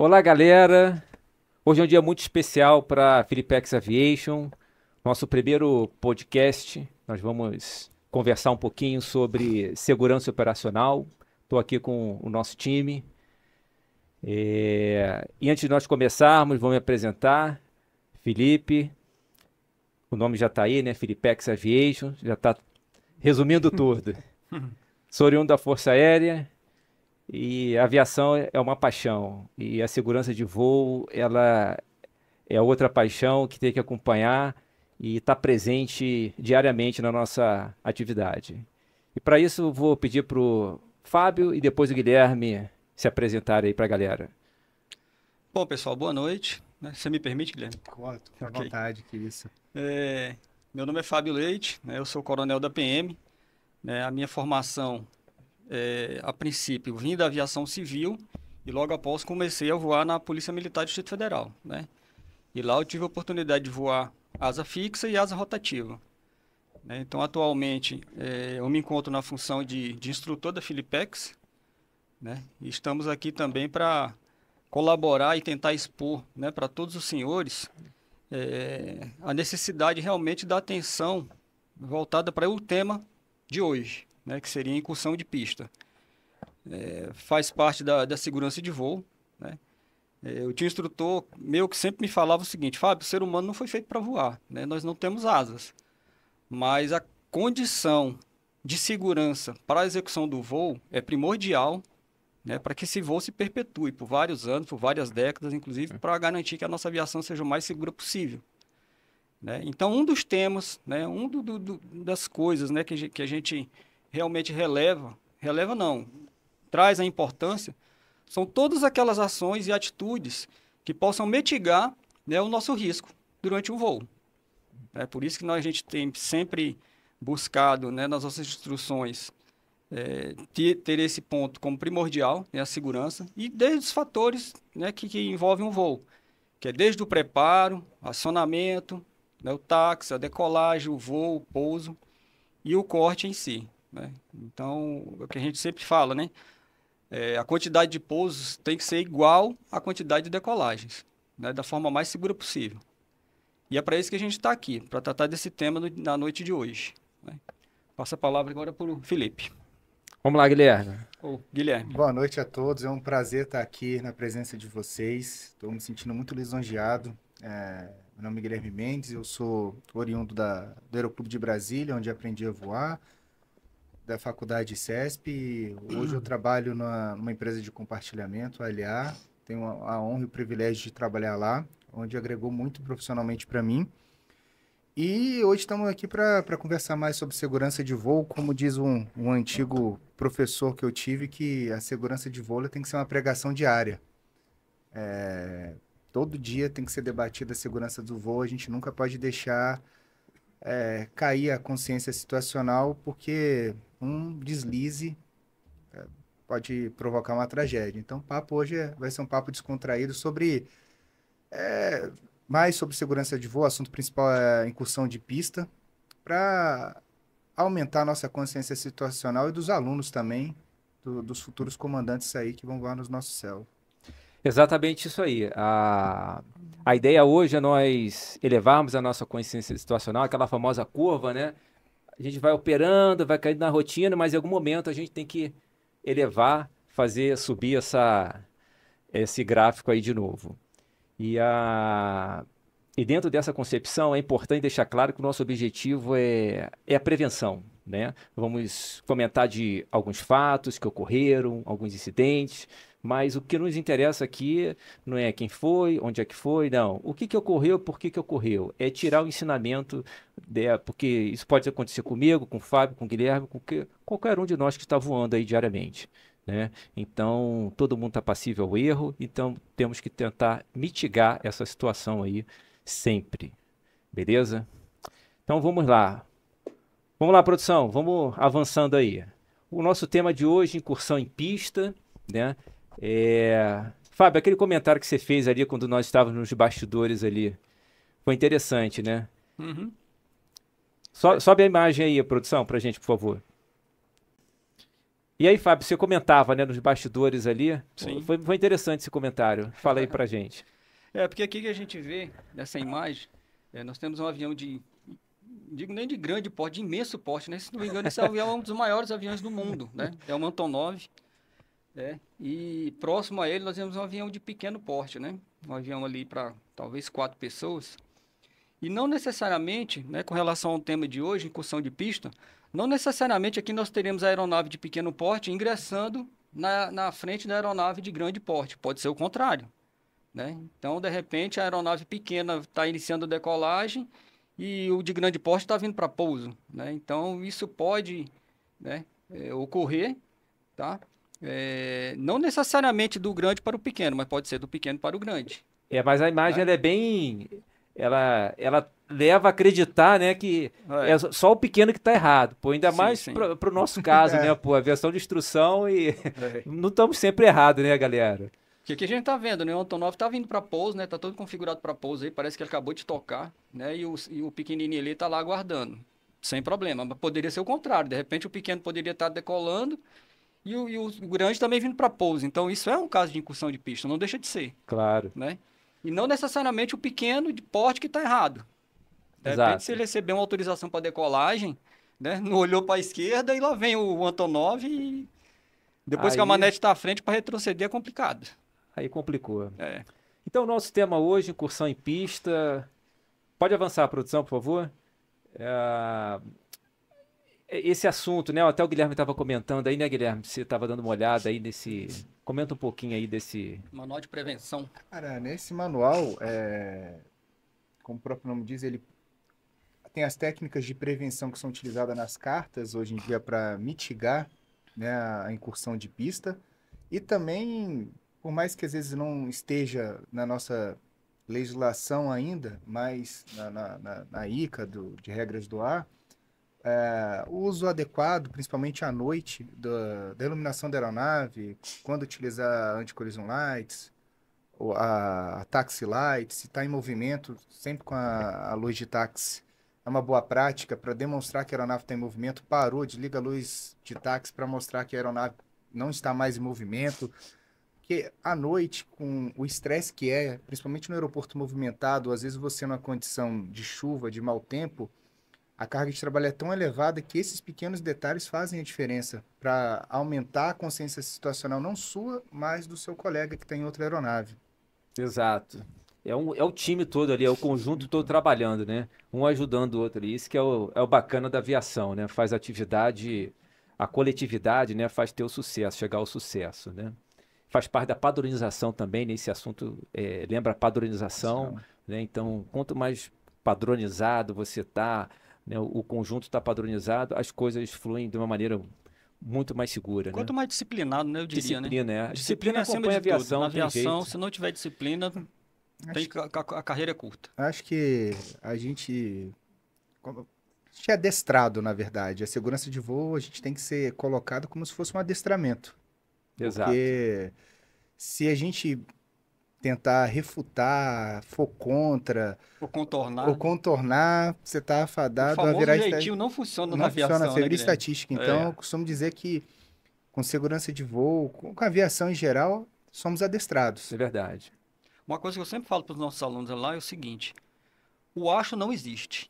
Olá, galera. Hoje é um dia muito especial para Filipex Aviation, nosso primeiro podcast. Nós vamos conversar um pouquinho sobre segurança operacional. Estou aqui com o nosso time. E antes de nós começarmos, vou me apresentar. Felipe, o nome já está aí, né? Filipex Aviation, já está resumindo tudo. Sou oriundo da Força Aérea. E a aviação é uma paixão, e a segurança de voo, ela é outra paixão que tem que acompanhar e estar presente diariamente na nossa atividade. E para isso, eu vou pedir para o Fábio e depois o Guilherme se apresentarem aí para a galera. Bom, pessoal, boa noite. Você me permite, Guilherme? Claro, fica à Ok. vontade, que isso. Meu nome é Fábio Leite, né, eu sou coronel da PM. Né, a minha formação, a princípio, vim da aviação civil e logo após comecei a voar na Polícia Militar do Distrito Federal. Né? E lá eu tive a oportunidade de voar asa fixa e asa rotativa. Né? Então, atualmente, eu me encontro na função de instrutor da Filipex. Né? E estamos aqui também para colaborar e tentar expor, né, para todos os senhores a necessidade realmente da atenção voltada para o tema de hoje, né, que seria a incursão de pista. Faz parte da segurança de voo. Né? Eu tinha um instrutor meu que sempre me falava o seguinte: Fábio, o ser humano não foi feito para voar, né? Nós não temos asas, mas a condição de segurança para a execução do voo é primordial, né, para que esse voo se perpetue por vários anos, por várias décadas, inclusive para garantir que a nossa aviação seja o mais segura possível. Né? Então, um dos temas, né, das coisas, né, que a gente realmente releva não, traz a importância, são todas aquelas ações e atitudes que possam mitigar, né, o nosso risco durante o voo. É por isso que a gente tem sempre buscado, né, nas nossas instruções, ter esse ponto como primordial, né, a segurança, e desde os fatores, né, que envolvem o voo, que é desde o preparo, acionamento, né, o táxi, a decolagem, o voo, o pouso e o corte em si. Né? Então, é o que a gente sempre fala, né? A quantidade de pousos tem que ser igual à quantidade de decolagens, né, da forma mais segura possível. E é para isso que a gente está aqui, para tratar desse tema na noite de hoje. Né? Passo a palavra agora para o Felipe, Vamos lá, Guilherme. ou Guilherme. Boa noite a todos, é um prazer estar aqui na presença de vocês. Estou me sentindo muito lisonjeado. Meu nome é Guilherme Mendes, eu sou oriundo do Aeroclube de Brasília, onde aprendi a voar, da Faculdade CESP. Hoje eu trabalho numa empresa de compartilhamento, a LA. Tenho a honra e o privilégio de trabalhar lá, onde agregou muito profissionalmente para mim. E hoje estamos aqui para conversar mais sobre segurança de voo. Como diz um antigo professor que eu tive, que a segurança de voo ela tem que ser uma pregação diária. Todo dia tem que ser debatida a segurança do voo. A gente nunca pode deixar cair a consciência situacional, porque um deslize pode provocar uma tragédia. Então, o papo hoje vai ser um papo descontraído sobre mais sobre segurança de voo. O assunto principal é a incursão de pista, para aumentar a nossa consciência situacional e dos alunos também, dos futuros comandantes aí que vão voar nos nossos céus. Exatamente isso aí. A ideia hoje é nós elevarmos a nossa consciência situacional, aquela famosa curva, né? A gente vai operando, vai caindo na rotina, mas em algum momento a gente tem que elevar, fazer subir esse gráfico aí de novo. E, e dentro dessa concepção é importante deixar claro que o nosso objetivo é a prevenção, né? Vamos comentar de alguns fatos que ocorreram, alguns incidentes, mas o que nos interessa aqui não é quem foi, onde é que foi, não. O que ocorreu, por que ocorreu? É tirar o ensinamento, porque isso pode acontecer comigo, com o Fábio, com o Guilherme, com qualquer um de nós que está voando aí diariamente. Né? Então, todo mundo está passível ao erro, então temos que tentar mitigar essa situação aí sempre. Beleza? Então vamos lá. Vamos lá, produção, vamos avançando aí. O nosso tema de hoje, incursão em pista, né? Fábio, aquele comentário que você fez ali quando nós estávamos nos bastidores ali, foi interessante, né? Uhum. Sobe a imagem aí, produção, pra gente, por favor. E aí, Fábio, você comentava, né, nos bastidores ali. Sim. Foi interessante esse comentário. Fala aí pra gente. Porque aqui que a gente vê nessa imagem, nós temos um avião digo nem de grande porte, de imenso porte, né? Se não me engano, esse avião é um dos maiores aviões do mundo, né? É o Antonov, e próximo a ele nós temos um avião de pequeno porte, né? Um avião ali para talvez 4 pessoas. E não necessariamente, né, com relação ao tema de hoje, incursão de pista, não necessariamente aqui nós teremos a aeronave de pequeno porte ingressando na frente da aeronave de grande porte. Pode ser o contrário, né? Então, de repente, a aeronave pequena está iniciando a decolagem e o de grande porte está vindo para pouso, né? Então, isso pode, né, ocorrer, tá? Não necessariamente do grande para o pequeno, mas pode ser do pequeno para o grande. Mas a imagem, Né? ela é bem... Ela leva a acreditar, né, que É. é só o pequeno que está errado. Pô, ainda Sim, mais sim. para o nosso caso, né, pô, aviação de instrução e não estamos sempre errados, né, galera? Porque aqui a gente tá vendo, né? O Antonov tá vindo para pouso, né? Tá todo configurado para pouso aí, parece que ele acabou de tocar, né? E o pequenininho ali tá lá aguardando, sem problema. Mas poderia ser o contrário, de repente o pequeno poderia estar decolando e o grande também vindo para pouso. Então isso é um caso de incursão de pista, não deixa de ser, Claro. né? E não necessariamente o pequeno de porte que está errado. De repente, Exato. se ele receber uma autorização para decolagem, né? Não olhou para a esquerda e lá vem o Antonov e depois que a Aí, manete está à frente para retroceder é complicado. aí complicou. É. Então, o nosso tema hoje, incursão em pista. Pode avançar a produção, por favor? Esse assunto, né? Até o Guilherme estava comentando aí, né, Guilherme? Você estava dando uma olhada aí nesse. Comenta um pouquinho aí desse. Manual de prevenção. Cara, nesse manual, como o próprio nome diz, ele tem as técnicas de prevenção que são utilizadas nas cartas hoje em dia para mitigar, né, a incursão de pista. E também, por mais que às vezes não esteja na nossa legislação ainda, mas na ICA, de regras do ar, o uso adequado, principalmente à noite, da iluminação da aeronave, quando utilizar anti-collision lights, ou a taxi light, se está em movimento, sempre com a luz de táxi. É uma boa prática para demonstrar que a aeronave está em movimento. Parou, desliga a luz de táxi para mostrar que a aeronave não está mais em movimento. Porque à noite, com o estresse que principalmente no aeroporto movimentado, às vezes você numa condição de chuva, de mau tempo, a carga de trabalho é tão elevada que esses pequenos detalhes fazem a diferença para aumentar a consciência situacional, não sua, mas do seu colega que está em outra aeronave. Exato. É o time todo ali, é o conjunto todo trabalhando, né? Um ajudando o outro ali. Isso que é o bacana da aviação, né? Faz atividade, a coletividade, né? Faz ter o sucesso, chegar ao sucesso, né? Faz parte da padronização também, nesse assunto, lembra a padronização, né? Então, quanto mais padronizado você está, né? O conjunto está padronizado, as coisas fluem de uma maneira muito mais segura, Quanto né? mais disciplinado, né? Eu diria, né? Disciplina, é. Disciplina acima acompanha a de tudo. aviação, Na não tem aviação, jeito. se não tiver disciplina, a carreira é curta. Acho que a gente é adestrado, na verdade. A segurança de voo, a gente tem que ser colocado como se fosse um adestramento. Exato. Porque se a gente tentar refutar, for contra, Ou ou contornar, você está O afadado a famoso virar jeitinho não funciona na não funciona, aviação, você né, vira Guilherme? estatística. Então, eu costumo dizer que com segurança de voo, com a aviação em geral, somos adestrados. É verdade. Uma coisa que eu sempre falo para os nossos alunos lá é o seguinte: o acho não existe.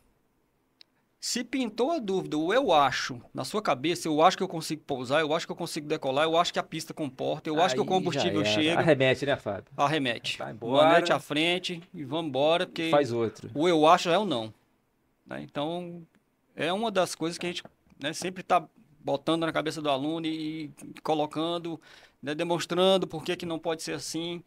Se pintou a dúvida, o eu acho, na sua cabeça, eu acho que eu consigo pousar, eu acho que eu consigo decolar, eu acho que a pista comporta, eu acho que o Aí combustível já era. chega, Arremete, né, Fábio? arremete. Vai embora. Manete à frente e vamos embora, porque Faz outro. o eu acho é o não. Né? Então, é uma das coisas que a gente, né, sempre está botando na cabeça do aluno e colocando, né, demonstrando por que que não pode ser assim.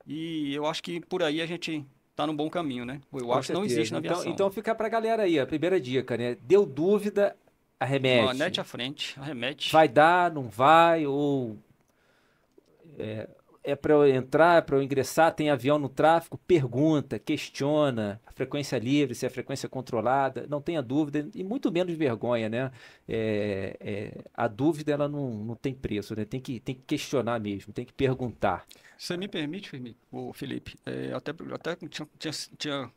E eu acho que por aí a gente está no bom caminho, né? O eu Com acho não certeza. existe na aviação. Então fica pra galera aí, a primeira dica, né? Deu dúvida, arremete. Manete à frente, arremete. Vai dar, não vai, ou é para eu entrar, é para eu ingressar, tem avião no tráfego, pergunta, questiona, a frequência livre, se é frequência controlada, não tenha dúvida, e muito menos vergonha, né? A dúvida, ela não tem preço, né? Tem que questionar mesmo, tem que perguntar. Você me permite, Felipe? Até tinha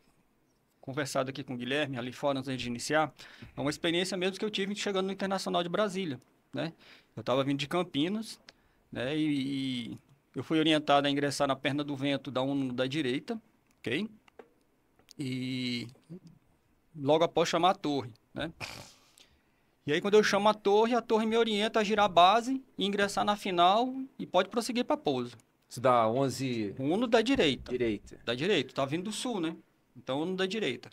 conversado aqui com o Guilherme, ali fora, antes de iniciar, é uma experiência mesmo que eu tive chegando no Internacional de Brasília. né? Eu estava vindo de Campinas, né? E eu fui orientado a ingressar na perna do vento da 1 da direita, ok? E logo após chamar a torre, né? E aí quando eu chamo a torre me orienta a girar a base e ingressar na final e pode prosseguir para pouso. Isso dá 11 Uno da direita. direita. Da direita, tá vindo do sul, né? Então Uno da direita.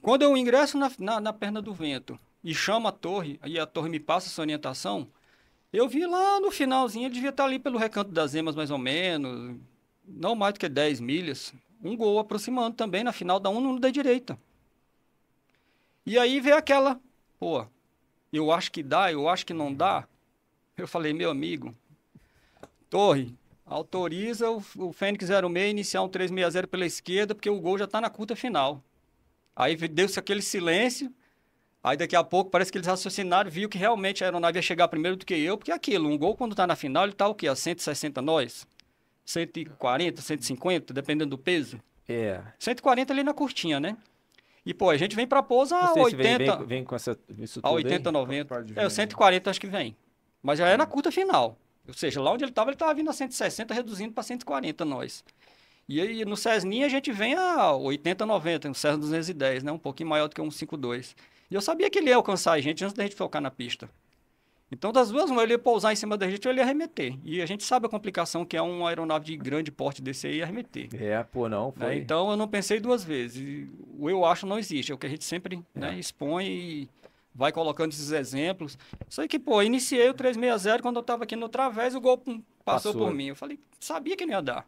Quando eu ingresso na perna do vento e chamo a torre, aí a torre me passa essa orientação, eu vi lá no finalzinho, ele devia estar ali pelo Recanto das Emas mais ou menos, não mais do que 10 milhas, um gol aproximando também na final da Uno da direita. E aí veio aquela, pô, eu acho que dá, eu acho que não dá. Eu falei, meu amigo, torre, autoriza o Fênix 06 iniciar um 360 pela esquerda, porque o gol já está na curta final. Aí deu-se aquele silêncio, aí daqui a pouco parece que eles raciocinaram, viu que realmente a aeronave ia chegar primeiro do que eu, porque é aquilo, um gol quando está na final, ele está o quê? A 160 nós? 140, 150, dependendo do peso? É. 140 ali na curtinha, né? E, pô, a gente vem para pouso a Não sei se 80... vem com isso A tudo 80, aí. 90. Pode É, o vir. 140 acho que vem. Mas já é na curta final. Ou seja, lá onde ele estava vindo a 160, reduzindo para 140 nós. E aí no Cessninha a gente vem a 80, 90, no Cessna 210, né? Um pouquinho maior do que um 52. E eu sabia que ele ia alcançar a gente antes da gente focar na pista. Então, das duas mãos, ele ia pousar em cima da gente ou ele ia arremeter. E a gente sabe a complicação que é uma aeronave de grande porte desse aí arremeter. É, pô, não, Né? foi. Então, eu não pensei duas vezes. E o eu acho não existe. É o que a gente sempre né, expõe e vai colocando esses exemplos. Isso aí que, pô, iniciei o 360 quando eu estava aqui no través, o gol passou por mim. Eu falei, sabia que não ia dar.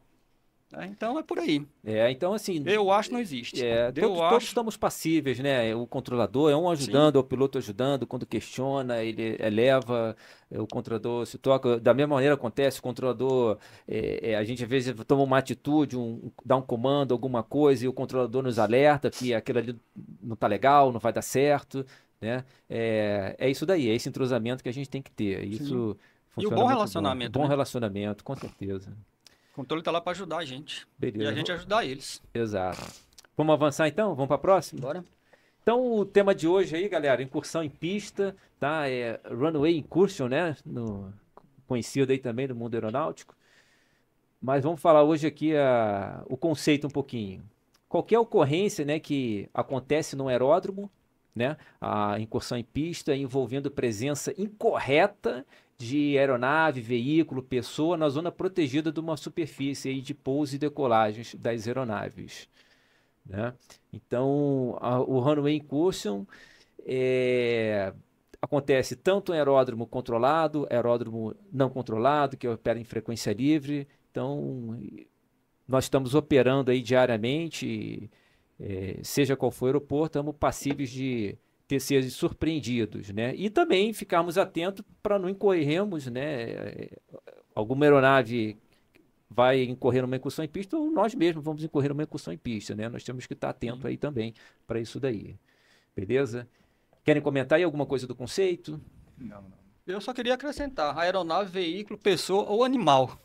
Né? Então, é por aí. É, então assim. Eu acho não existe. Todos estamos passíveis, né? O controlador é um ajudando, é o piloto ajudando, quando questiona, ele eleva, o controlador se toca. Da mesma maneira acontece, o controlador, a gente às vezes toma uma atitude, dá um comando, alguma coisa, e o controlador nos alerta que aquilo ali não tá legal, não vai dar certo, né? É isso daí, é esse entrosamento que a gente tem que ter. Isso E o funciona bom muito relacionamento. Bom né? relacionamento, com certeza. O controle está lá para ajudar a gente. Beleza. E a gente ajudar eles. Exato. Vamos avançar então? Vamos para a próxima? Bora. Então, o tema de hoje aí, galera, incursão em pista, tá? É Runway Incursion, né? Conhecido aí também no mundo aeronáutico. Mas vamos falar hoje aqui o conceito um pouquinho. Qualquer ocorrência, né, que acontece no aeródromo, né? A incursão em pista envolvendo presença incorreta de aeronave, veículo, pessoa na zona protegida de uma superfície aí de pouso e decolagens das aeronaves. Né? Então, o Runway Incursion acontece tanto em aeródromo controlado, aeródromo não controlado, que opera em frequência livre. Então, nós estamos operando aí diariamente, seja qual for o aeroporto, estamos passíveis de ser surpreendidos, né? E também ficarmos atentos para não incorrermos, né? Alguma aeronave vai incorrer numa incursão em pista ou nós mesmos vamos incorrer numa incursão em pista, né? Nós temos que estar atentos aí também para isso daí. Beleza? Querem comentar aí alguma coisa do conceito? Não. Eu só queria acrescentar, aeronave, veículo, pessoa ou animal.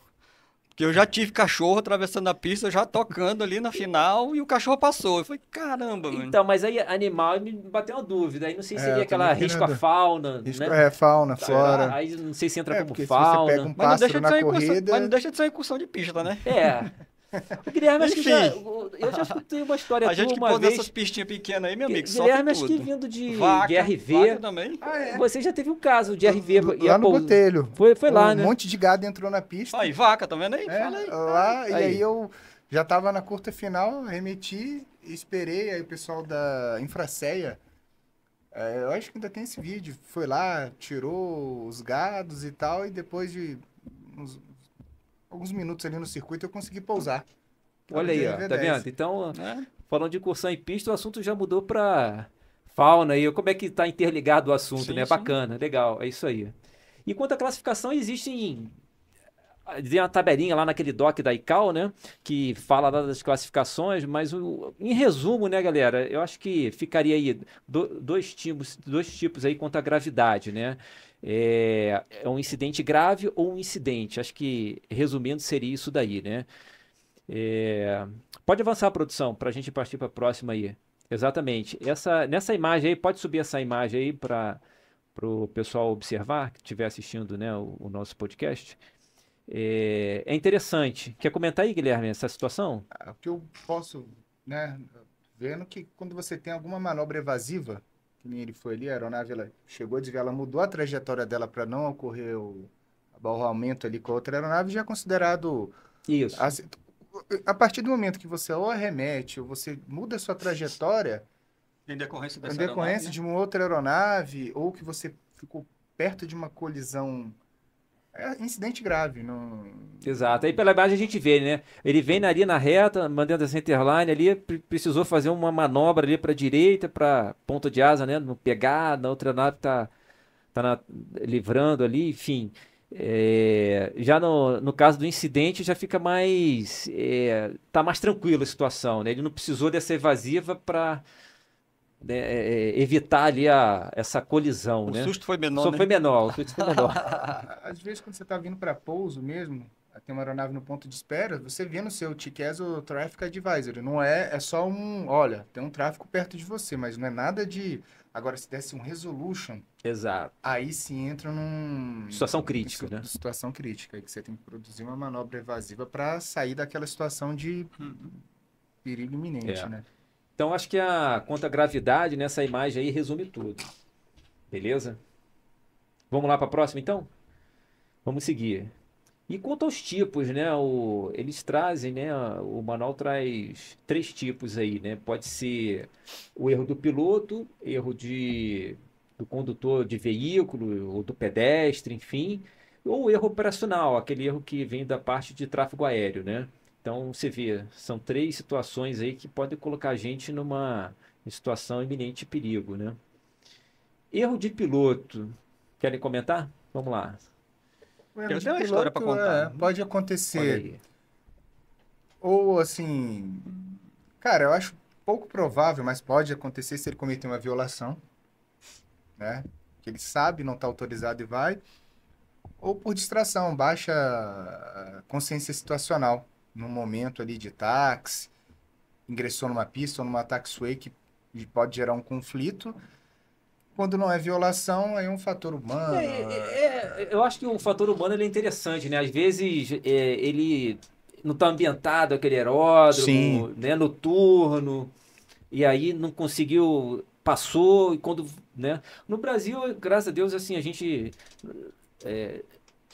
Porque eu já tive cachorro atravessando a pista, já tocando ali na final, e o cachorro passou. Eu falei, caramba, mano. Então, mas aí animal me bateu uma dúvida. Aí não sei se seria aquela risco a fauna, risco, né? Fauna, flora. Aí não sei se entra como porque fauna. Se você pega um pássaro na corrida... Mas não deixa de ser uma incursão de pista, né? Guilherme, acho que eu já escutei uma história a gente que uma pôs vez. essas pistinhas pequenas aí, meu amigo, Guilherme, acho tudo. que vindo de vaca RV. também. Você já teve um caso de RV. Lá no Botelho. Foi lá, né? Um monte de gado entrou na pista. Aí, vaca, tá vendo aí? Fala aí. Lá, e aí eu já tava na curta final, remeti, esperei, aí o pessoal da Infraceia, eu acho que ainda tem esse vídeo, foi lá, tirou os gados e tal, e depois de alguns minutos ali no circuito eu consegui pousar. Olha aí, ó, tá vendo? Então, falando de incursão em pista, o assunto já mudou para fauna aí. Como é que tá interligado o assunto, né? Bacana, legal, é isso aí. E quanto à classificação, existem uma tabelinha lá naquele doc da ICAO, né? Que fala lá das classificações, mas em resumo, né, galera? Eu acho que ficaria aí dois tipos aí quanto à gravidade, né? É um incidente grave ou um incidente. Acho que, resumindo, seria isso daí, né? Pode avançar a produção para a gente partir para a próxima aí. Exatamente. Nessa imagem aí, pode subir essa imagem aí para o pessoal observar, que estiver assistindo, né, o nosso podcast. É interessante. Quer comentar aí, Guilherme, essa situação? O que eu posso, né, vendo que quando você tem alguma manobra evasiva, que nem ele foi ali, a aeronave ela chegou a desviar, ela mudou a trajetória dela para não ocorrer o abarroamento ali com a outra aeronave, já é considerado... Isso. A partir do momento que você ou arremete ou você muda a sua trajetória, Em decorrência em dessa decorrência aeronave, de uma outra aeronave, ou que você ficou perto de uma colisão, é incidente grave. Não... Exato. Aí pela imagem a gente vê, né? Ele vem ali na reta, mandando a centerline ali, precisou fazer uma manobra ali para direita, para ponta de asa, né? Não pegar, na outra nave livrando ali, enfim. Já no caso do incidente já fica mais tá mais tranquila a situação, né? Ele não precisou dessa evasiva para evitar ali essa colisão, o né? susto foi menor, Só né? foi menor, o susto foi menor. Às vezes, quando você está vindo para pouso mesmo, tem uma aeronave no ponto de espera, você vê no seu TCAS o Traffic Advisory. Não é só olha, tem um tráfego perto de você, mas não é nada de... Agora, se desse um resolution, Exato. aí sim entra Situação crítica, né? Situação crítica, aí que você tem que produzir uma manobra evasiva para sair daquela situação de perigo iminente, né? Então, acho que quanto à gravidade nessa imagem aí resume tudo. Beleza? Vamos lá para a próxima, então? Vamos seguir. E quanto aos tipos, né? Eles trazem, né? O manual traz 3 tipos aí, né? Pode ser o erro do piloto, erro do condutor de veículo ou do pedestre, enfim, ou o erro operacional, aquele erro que vem da parte de tráfego aéreo, né? Então, você vê, são 3 situações aí que podem colocar a gente numa situação iminente de perigo, né? Erro de piloto. Querem comentar? Vamos lá. O erro Eu de tenho uma história para piloto, contar. pode Olha acontecer. aí. Ou assim, cara, eu acho pouco provável, mas pode acontecer se ele cometer uma violação, né? Que ele sabe, não está autorizado e vai. Ou por distração, baixa consciência situacional. Num momento ali de táxi, ingressou numa pista ou numa taxiway que pode gerar um conflito. Quando não é violação, aí é um fator humano. Eu acho que o fator humano ele é interessante, né? Às vezes ele não está ambientado aquele aeródromo, Sim. né? Noturno, e aí não conseguiu, passou, e quando, né? No Brasil, graças a Deus, assim, a gente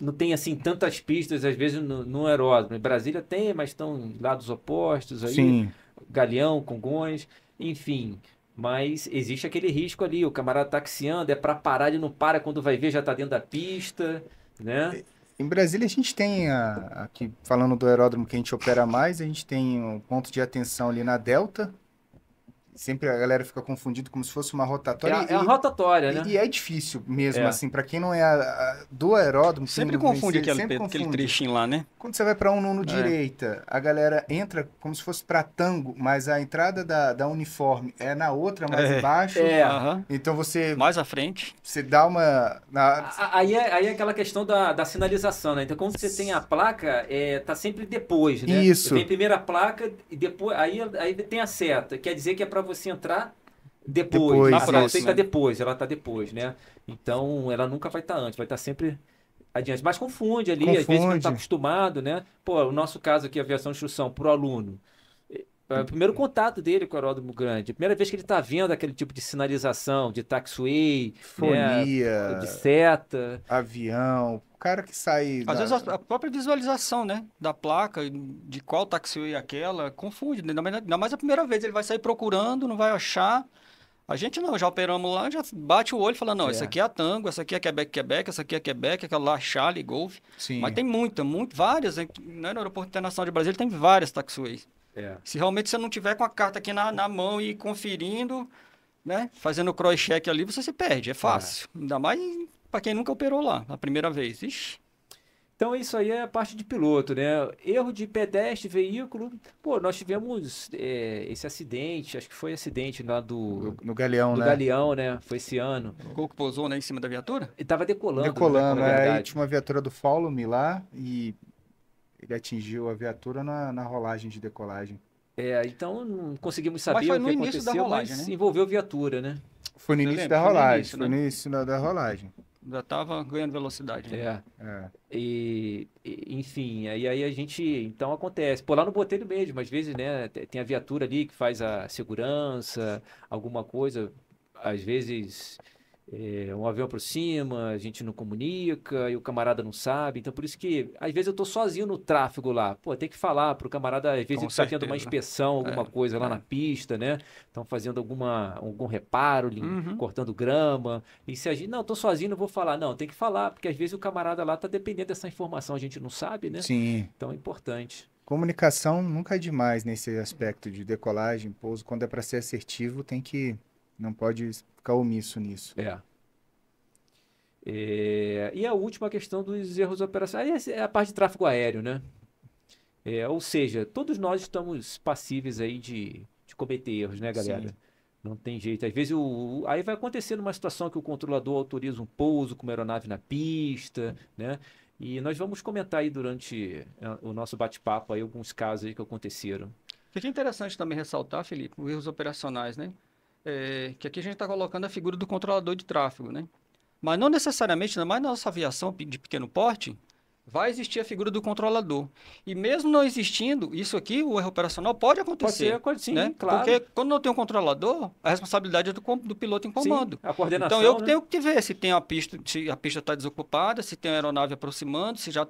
não tem assim tantas pistas, às vezes, no aeródromo. Em Brasília tem, mas estão em lados opostos aí, Sim. Galeão, Congonhas, enfim. Mas existe aquele risco ali, o camarada taxiando, é para parar, ele não para, quando vai ver já está dentro da pista, né? Em Brasília, a gente tem, aqui falando do aeródromo que a gente opera mais, a gente tem um ponto de atenção ali na Delta. Sempre a galera fica confundido como se fosse uma rotatória. É uma rotatória, né? E é difícil mesmo, É. assim, para quem não é do aeródromo. quem Sempre não confunde conhece, aquele confunde. trechinho lá, né? Quando você vai para no direita, a galera entra como se fosse para tango, mas a entrada da uniforme é na outra, mais embaixo. Aham. Então você Mais à frente. dá uma... Aí é aquela questão da sinalização, né? Então, quando você tem a placa, tá sempre depois, né? Isso. Vem primeiro a placa e depois aí tem a seta. Quer dizer que é para você entrar depois. Depois, A seta isso. está depois, ela está depois, né? Então, ela nunca vai estar antes, vai estar sempre adiante. Mas confunde ali, às vezes que não está Confunde. acostumado, né? Pô, o nosso caso aqui, aviação de instrução, para o aluno. É o primeiro contato dele com o aeródromo grande. A primeira vez que ele está vendo aquele tipo de sinalização, de taxiway, né, Folia, de seta. avião, o cara que sai... Às vezes a própria visualização, né? Da placa, de qual taxiway é aquela, confunde. Ainda mais a primeira vez, ele vai sair procurando, não vai achar. A gente não, já operamos lá, já bate o olho e fala, não, essa aqui é a Tango, essa aqui é Quebec, Quebec, essa aqui é Quebec, aquela lá Charlie, Golf. Sim. Mas tem várias, né? No Aeroporto Internacional de Brasília tem várias taxiways. É. Se realmente você não tiver com a carta aqui na mão e conferindo, né? Fazendo o cross-check ali, você se perde, é fácil. Ainda mais para quem nunca operou lá, a primeira vez. Ixi. Então, isso aí é a parte de piloto, né? Erro de pedestre, veículo. Pô, nós tivemos esse acidente, acho que foi acidente lá No Galeão, do né? Galeão, né? Foi esse ano. O gol que pousou, né, em cima da viatura? Ele tava decolando, Decolando, né? Na aí verdade. tinha uma viatura do Follow Me lá e ele atingiu a viatura na rolagem de decolagem. Então não conseguimos saber Mas foi o no que início da aconteceu, rolagem, mas né? envolveu viatura, né? Foi no Você início lembra? da Foi no rolagem. início, Foi né? no início da rolagem. Já estava ganhando velocidade, né? É. É. Enfim, aí a gente, então acontece. Pô, lá no Botelho mesmo, às vezes, né, tem a viatura ali que faz a segurança, alguma coisa, às vezes um avião aproxima, a gente não comunica e o camarada não sabe. Então, por isso que, às vezes, eu tô sozinho no tráfego lá. Pô, tem que falar pro camarada, às vezes Com ele tá tendo uma certeza. inspeção, alguma coisa lá na É. pista, né? Estão fazendo algum reparo, Uhum. cortando grama. E se a gente, não, tô sozinho, não vou falar. Não, tem que falar, porque às vezes o camarada lá tá dependendo dessa informação, a gente não sabe, né? Sim. Então é importante. Comunicação nunca é demais nesse aspecto de decolagem, pouso. Quando é para ser assertivo, não pode ficar omisso nisso. E a última questão dos erros operacionais é a parte de tráfego aéreo, né? Ou seja, todos nós estamos passíveis aí de cometer erros, né, galera? Sim. Não tem jeito. Às vezes aí vai acontecer numa situação que o controlador autoriza um pouso com uma aeronave na pista, né? E nós vamos comentar aí durante o nosso bate-papo aí alguns casos aí que aconteceram. O que é interessante também ressaltar, Felipe, os erros operacionais, né? Que aqui a gente está colocando a figura do controlador de tráfego, né? Mas não necessariamente, ainda mais na nossa aviação de pequeno porte, vai existir a figura do controlador. E mesmo não existindo, isso aqui, o erro operacional pode acontecer. Sim, né? claro. Porque quando não tem um controlador, a responsabilidade é do piloto em comando. Sim, a coordenação, Então eu né? tenho que ver se tem a pista, se a pista está desocupada, se tem uma aeronave aproximando, se já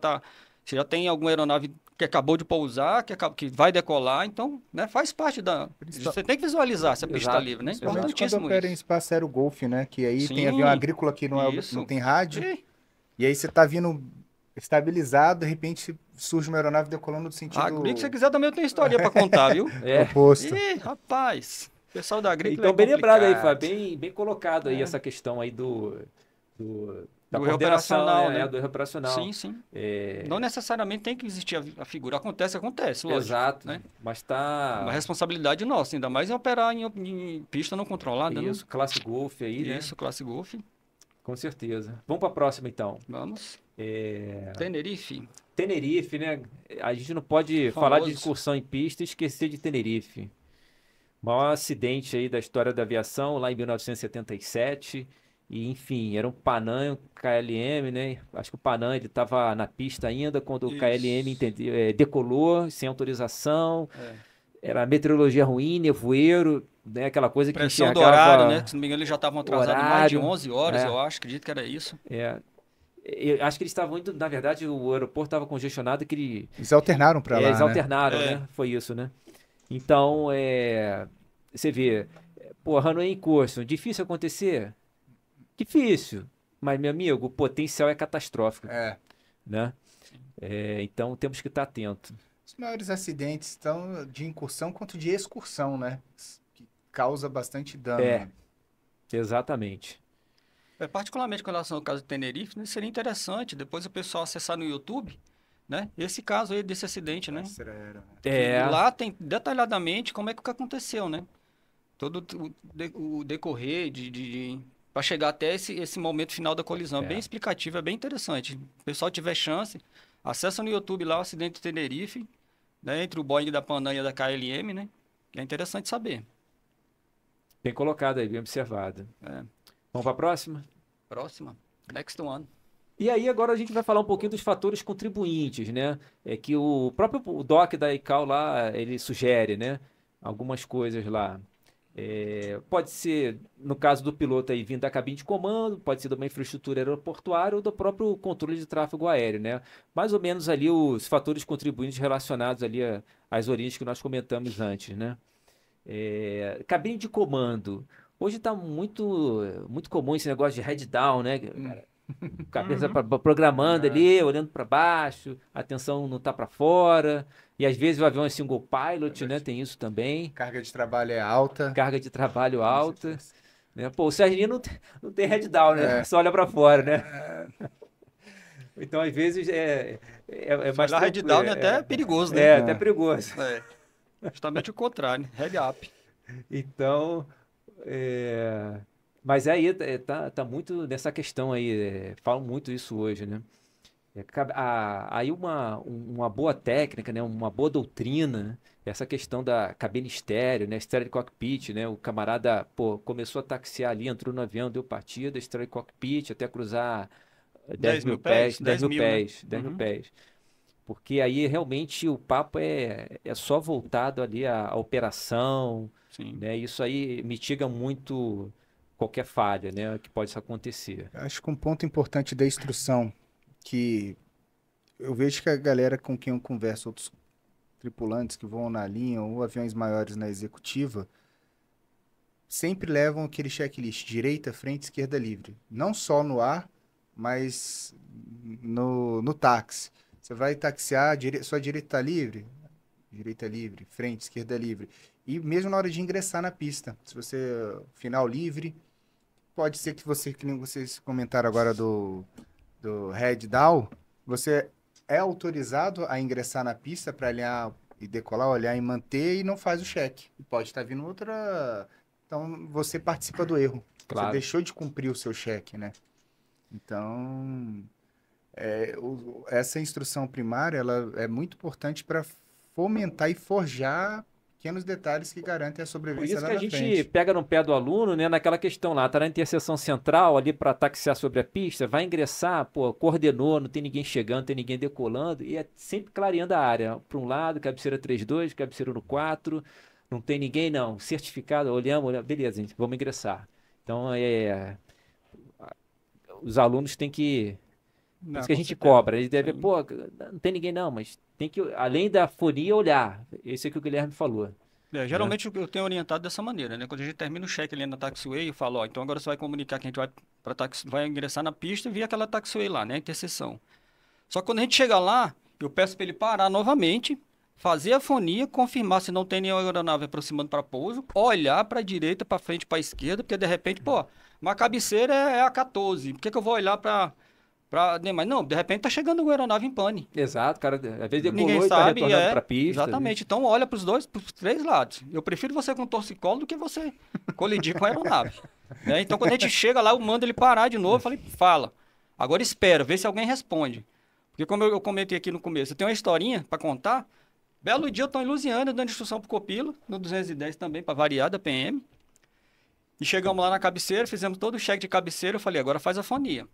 tem alguma aeronave que acabou de pousar, que vai decolar. Então, né, faz parte da. Você tem que visualizar se a pista está Exato. livre, né? Principalmente quando Importantíssimo opera em isso. espaço aerogolfe, né? Que aí tem Sim, avião agrícola que isso. não tem rádio. Ih, E aí você tá vindo estabilizado, de repente surge uma aeronave decolando no sentido Agrícola, se você quiser, também eu tenho história para contar, viu? oposto. Ih, rapaz, o pessoal da agrícola Então, é bem lembrado aí, complicado. Fábio, bem colocado aí É. essa questão aí da Do erro coordenação, operacional, né? né? Do erro operacional. Sim, sim. É, Não necessariamente tem que existir a figura. Acontece, lógico. exato, Né? mas Uma tá responsabilidade nossa, ainda mais em operar em pista não controlada, né? isso, classe Golf aí, né? Isso, classe Golf. Com certeza. Vamos para a próxima então. Vamos. Tenerife. Tenerife, né? A gente não pode Famoso. falar de excursão em pista e esquecer de Tenerife. Maior acidente aí da história da aviação, lá em 1977. E, enfim, era um Panam, um KLM, né? Acho que o Panam ele estava na pista ainda quando o Isso. KLM decolou, sem autorização. É. Era meteorologia ruim, nevoeiro, né? Aquela coisa que Pressão do enxergava horário, né? Se não me engano, eles já estavam atrasados mais de horário. 11 horas, É. eu acho. Acredito que era isso. Eu acho que eles estavam indo, na verdade, o aeroporto estava congestionado, que Eles alternaram para lá, eles né? alternaram, É. né? Foi isso, né? Então, você vê, pô, Hanoi em curso, difícil acontecer? Difícil, mas, meu amigo, o potencial é catastrófico, É. né? Então, temos que estar atento. Os maiores acidentes estão de incursão quanto de excursão, né? Que causa bastante dano. É. Exatamente. Particularmente com relação ao caso de Tenerife, né, seria interessante depois o pessoal acessar no YouTube, né? Esse caso aí desse acidente, né? E lá tem detalhadamente como é que aconteceu, né? Todo o decorrer para chegar até esse momento final da colisão. É bem explicativo, é bem interessante. Se o pessoal tiver chance, acessa no YouTube lá o acidente de Tenerife, né? Entre o Boeing da Panam e a da KLM, né? Que é interessante saber. Bem colocado aí, bem observado. Vamos para a próxima? Próxima. Next one. E aí agora a gente vai falar um pouquinho dos fatores contribuintes, né? Que o próprio doc da ICAO lá, ele sugere, né? Algumas coisas lá. Pode ser, no caso do piloto aí, vindo da cabine de comando, pode ser de uma infraestrutura aeroportuária ou do próprio controle de tráfego aéreo, né? Mais ou menos ali os fatores contribuintes relacionados ali às origens que nós comentamos antes, né? Cabine de comando. Hoje está muito comum esse negócio de head down, né? Cabeça programando ali, olhando para baixo, a atenção não está para fora. E às vezes o avião é single pilot, né? Tem isso também. Carga de trabalho é alta. Carga de trabalho alta. Né? Pô, o Serginho não tem head down, né? Só olha para fora, né? Então, às vezes, é mais tranquilo. Head down é até perigoso, né? É, até perigoso. Justamente o contrário, head up. Então, mas aí tá muito nessa questão aí, falam muito isso hoje, né? Aí uma boa técnica, né? Uma boa doutrina, essa questão da cabine estéreo, né? Estéreo de cockpit, né? O camarada, pô, começou a taxiar ali, entrou no avião, deu partida, estéreo de cockpit, até cruzar 10 10 mil mil pés? pés, 10 10 mil mil, né? pés, 10 mil Uhum. pés. Porque aí realmente o papo é só voltado ali à operação, Sim. né? Isso aí mitiga muito qualquer falha, né? Que pode acontecer. Acho que um ponto importante da instrução, que eu vejo que a galera com quem eu converso, outros tripulantes que voam na linha ou aviões maiores na executiva, sempre levam aquele checklist, direita, frente, esquerda livre. Não só no ar, mas no táxi. Você vai taxiar, sua direita está livre? Direita livre, frente, esquerda livre. E mesmo na hora de ingressar na pista, se você final livre, pode ser que você, que nem vocês comentaram agora do head down, você é autorizado a ingressar na pista para alinhar e decolar, olhar e manter e não faz o check. E pode estar vindo outra. Então você participa do erro. Você Claro. deixou de cumprir o seu cheque, né? Então, essa instrução primária ela é muito importante para fomentar e forjar pequenos detalhes que garantem a Por sobrevivência isso lá que a na gente frente. pega no pé do aluno, né, naquela questão lá, tá na interseção central ali para taxiar sobre a pista, vai ingressar, pô, coordenou, não tem ninguém chegando, não tem ninguém decolando, e é sempre clareando a área. Para um lado, cabeceira 3-2, cabeceira no 4, não tem ninguém, não. Certificado, olhamos, beleza, gente, vamos ingressar. Então, os alunos têm que. Por Não, isso que a com gente certeza. cobra. Eles devem, Sim. pô, não tem ninguém não, mas tem que, além da fonia, olhar. Esse é que o Guilherme falou. Né? Geralmente eu tenho orientado dessa maneira, né? Quando a gente termina o check ali na taxiway, eu falo, ó, então agora você vai comunicar que a gente vai ingressar na pista e vir aquela taxiway lá, né? Interseção. Só que quando a gente chega lá, eu peço para ele parar novamente, fazer a fonia, confirmar se não tem nenhuma aeronave aproximando para pouso, olhar para a direita, para frente, para a esquerda, porque de repente, pô, uma cabeceira é a 14. Por que que eu vou olhar para mas não, de repente tá chegando uma aeronave em pane. Exato, cara, às vezes Ninguém decolou e tá sabe, retornando para a pista. exatamente. Então olha para os três lados. Eu prefiro você com torcicolo do que você colidir com a aeronave. Né? Então quando a gente chega lá, eu mando ele parar de novo, falei, fala. Agora espera, vê se alguém responde. Porque como eu comentei aqui no começo, eu tenho uma historinha para contar. Belo dia eu estou em Lusiânia dando instrução pro copilo, no 210 também, para variar da PM. E chegamos lá na cabeceira, fizemos todo o cheque de cabeceira, eu falei, agora faz a fonia.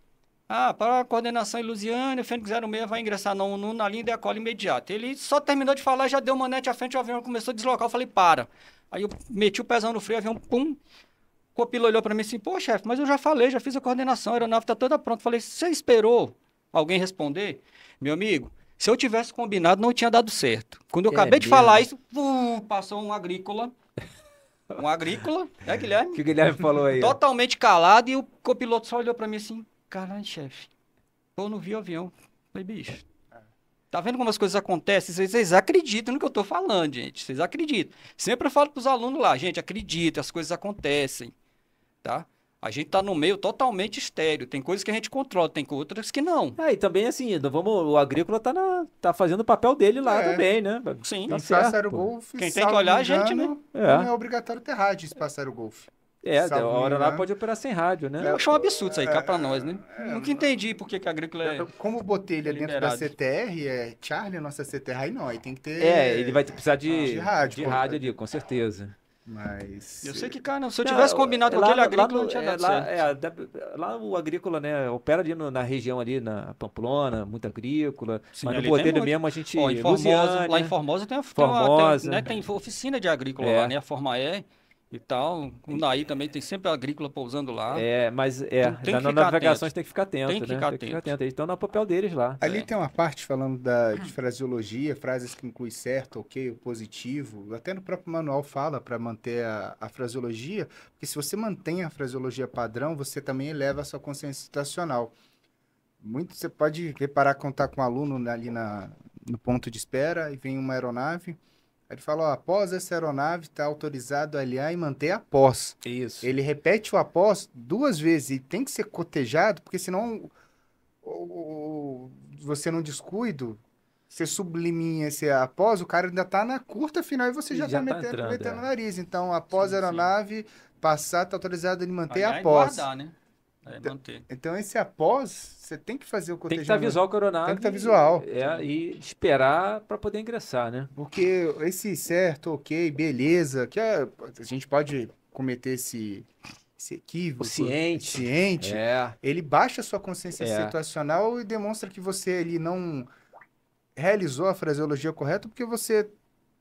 Ah, para a coordenação em Lusiânia, o Fênix 06 vai ingressar na linha de decola imediata. Ele só terminou de falar, já deu manete à frente, o avião começou a deslocar. Eu falei, para. Aí eu meti o pezão no freio, o avião, pum. O copilo olhou para mim assim, pô, chefe, mas eu já falei, já fiz a coordenação, a aeronave está toda pronta. Eu falei, você esperou alguém responder? Meu amigo, se eu tivesse combinado, não tinha dado certo. Quando eu acabei de mesmo? falar isso, passou um agrícola, Guilherme? Que o Guilherme falou aí. Totalmente calado e o copiloto só olhou para mim assim, caralho, chefe, pô, não vi o avião. Falei, bicho, tá vendo como as coisas acontecem? Vocês acreditam no que eu tô falando, gente. Vocês acreditam. Sempre eu falo pros alunos lá, gente, acredita, as coisas acontecem, tá? A gente tá no meio totalmente estéreo. Tem coisas que a gente controla, tem outras que não. E também assim, o agrícola tá fazendo o papel dele lá É. também, né? Sim. Tá Em certo, Pássaro pô. Golf, Quem tem salvo que olhar é a engano, gente, né? Não É. é obrigatório ter rádio esse Pássaro Golf. A Salvo aeronave engano. pode operar sem rádio, né? Eu acho um absurdo isso aí, cá pra nós, né? Nunca entendi por que a agrícola é... Como o Botelho é dentro da liberado. CTR, é Charlie, a nossa CTR, aí não, aí tem que ter... Ele vai precisar de rádio, pô. ali, com certeza. Mas... Eu sei que, cara, se eu tivesse combinado com aquele agrícola, não tinha dado certo. Lá o agrícola, né, opera ali na região ali, na Pamplona, muito agrícola, Sim, mas no ali Botelho tem muito. mesmo a gente... Ó, em Formosa, Lusiânia, lá em Formosa tem, Formosa. tem oficina de agrícola É. lá, né? A Forma E e tal. O Naí também tem sempre agrícola pousando lá. mas Tem que nas ficar navegações atento. tem que ficar atento, Tem que né? ficar Tem que ficar atento. atento. Eles estão no papel deles lá. Ali tem uma parte falando de fraseologia, frases que inclui certo, ok, o positivo. Até no próprio manual fala para manter a fraseologia, porque se você mantém a fraseologia padrão, você também eleva a sua consciência situacional. Muito você pode reparar quando está com um aluno ali no ponto de espera e vem uma aeronave. Aí ele fala, ó, após essa aeronave está autorizado a alinhar e manter após. Isso. Ele repete o após 2 vezes e tem que ser cotejado, porque senão você não descuido, você subliminha esse após, o cara ainda tá na curta final e você já Já tá tá entrando, metendo é. o nariz. Então, após Sim, a sim. aeronave passar, tá autorizado ele manter Aliás, após. guardar, né? manter. Então, esse após, você tem que fazer o Tem que cotejamento. estar visual com a aeronave. Tem que estar visual. E esperar para poder ingressar, né? Porque esse certo, ok, beleza, que a gente pode cometer esse equívoco. O ciente. Ele baixa a sua consciência É. situacional e demonstra que você ele não realizou a fraseologia correta porque você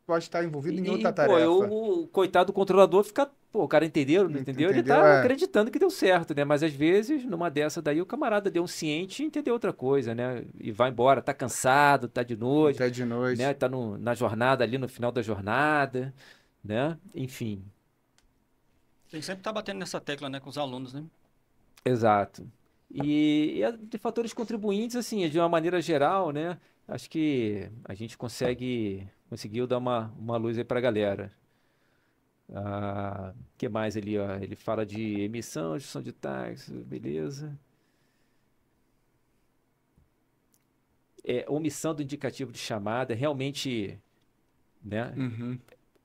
pode estar envolvido em outra tarefa. O coitado do controlador fica, o cara entendeu, não entendeu? Ele tá acreditando que deu certo, né? Mas às vezes, numa dessa daí, o camarada deu um ciente e entendeu outra coisa, né? E vai embora, tá cansado, tá de noite. Tá de noite. Né? Tá na jornada ali, no final da jornada, né? Enfim. Tem sempre tá batendo nessa tecla, né, com os alunos, né? Exato. E de fatores contribuintes, assim, de uma maneira geral, né? Acho que a gente conseguiu dar uma luz aí pra galera. Que mais ali, ó? Ele fala de emissão, gestão de táxi, beleza. Omissão do indicativo de chamada, realmente, né?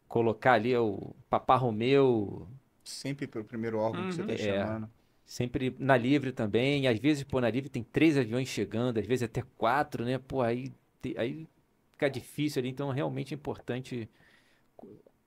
Colocar ali o Papá Romeu. Sempre pelo primeiro órgão que você está chamando. Sempre na livre também. Às vezes, pô, na livre tem 3 aviões chegando, às vezes até 4, né? Pô, aí fica difícil ali. Então, realmente é importante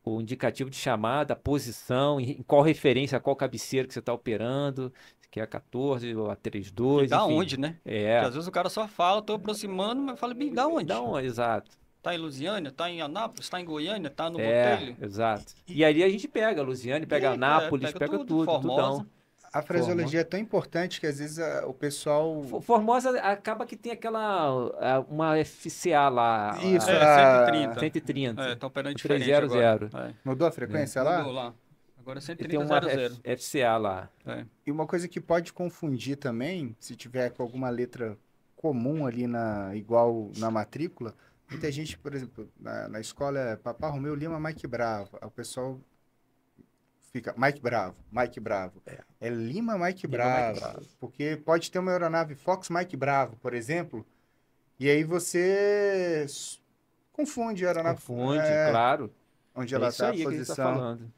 o indicativo de chamada, a posição, em qual referência, qual cabeceira que você está operando, se quer a 14 ou a 32. Da enfim. onde, né? Porque às vezes o cara só fala, tô aproximando, mas fala, bem, da onde? Da onde, exato. Tá em Lusiânia, tá em Anápolis, tá em Goiânia, tá no Botelho. Exato. E ali a gente pega Lusiane, pega Anápolis, pega tudo, Formosa. tudão. A fraseologia é tão importante que às vezes o pessoal... Formosa acaba que tem uma FCA lá. Isso, 130. 130. Tá operando diferente 300. agora. Mudou a frequência lá? Mudou lá. Agora é Tem uma 130.00. FCA lá. E uma coisa que pode confundir também, se tiver com alguma letra comum ali igual na matrícula, muita gente, por exemplo, na escola é Papá Romeu Lima Mike Bravo. O pessoal fica Mike Bravo. É Lima Mike Bravo. Porque pode ter uma aeronave Fox Mike Bravo, por exemplo, e aí você confunde a aeronave. Claro. Onde ela está, a posição. Que a gente tá falando.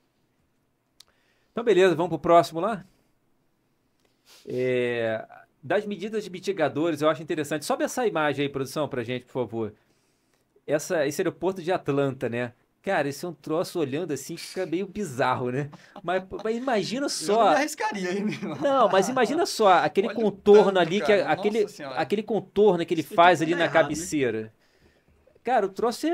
Então, beleza, vamos pro próximo lá? Das medidas mitigadoras, eu acho interessante. Sobe essa imagem aí, produção, pra gente, por favor. Esse aeroporto de Atlanta, né? Cara, esse é um troço olhando assim, fica meio bizarro, né? Mas imagina só. Eu não me arriscaria aí mesmo. Não, mas imagina só aquele contorno ali, aquele contorno que ele faz ali na cabeceira. Né? Cara, o troço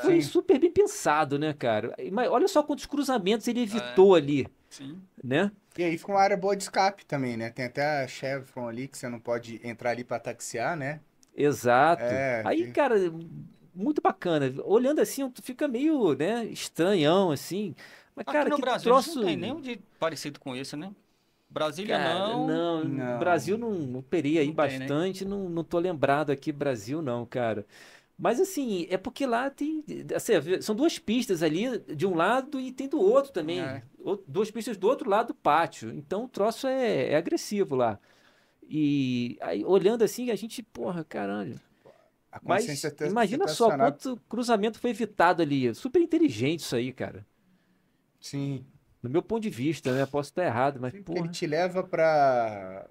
foi super bem pensado, né, cara? Mas olha só quantos cruzamentos ele evitou ali. Sim. Né? E aí fica uma área boa de escape também, né? Tem até a Chevron ali que você não pode entrar ali para taxiar, né? Exato. Aí, cara, muito bacana. Olhando assim, tu fica meio, né, estranhão, assim. Mas, cara, no que Brasil, troço... não tem nenhum de parecido com esse, né? Brasília cara, não. Brasil não operei aí bastante, né? não tô lembrado aqui, Brasil não, cara. Mas assim, é porque lá tem... Assim, são 2 pistas ali, de um lado e tem do outro também. 2 pistas do outro lado do pátio. Então o troço é agressivo lá. E aí, olhando assim, a gente, porra, caralho. Mas imagina só quanto cruzamento foi evitado ali. Super inteligente isso aí, cara. Sim. No meu ponto de vista, né? Posso estar errado, mas porra. Ele te leva para...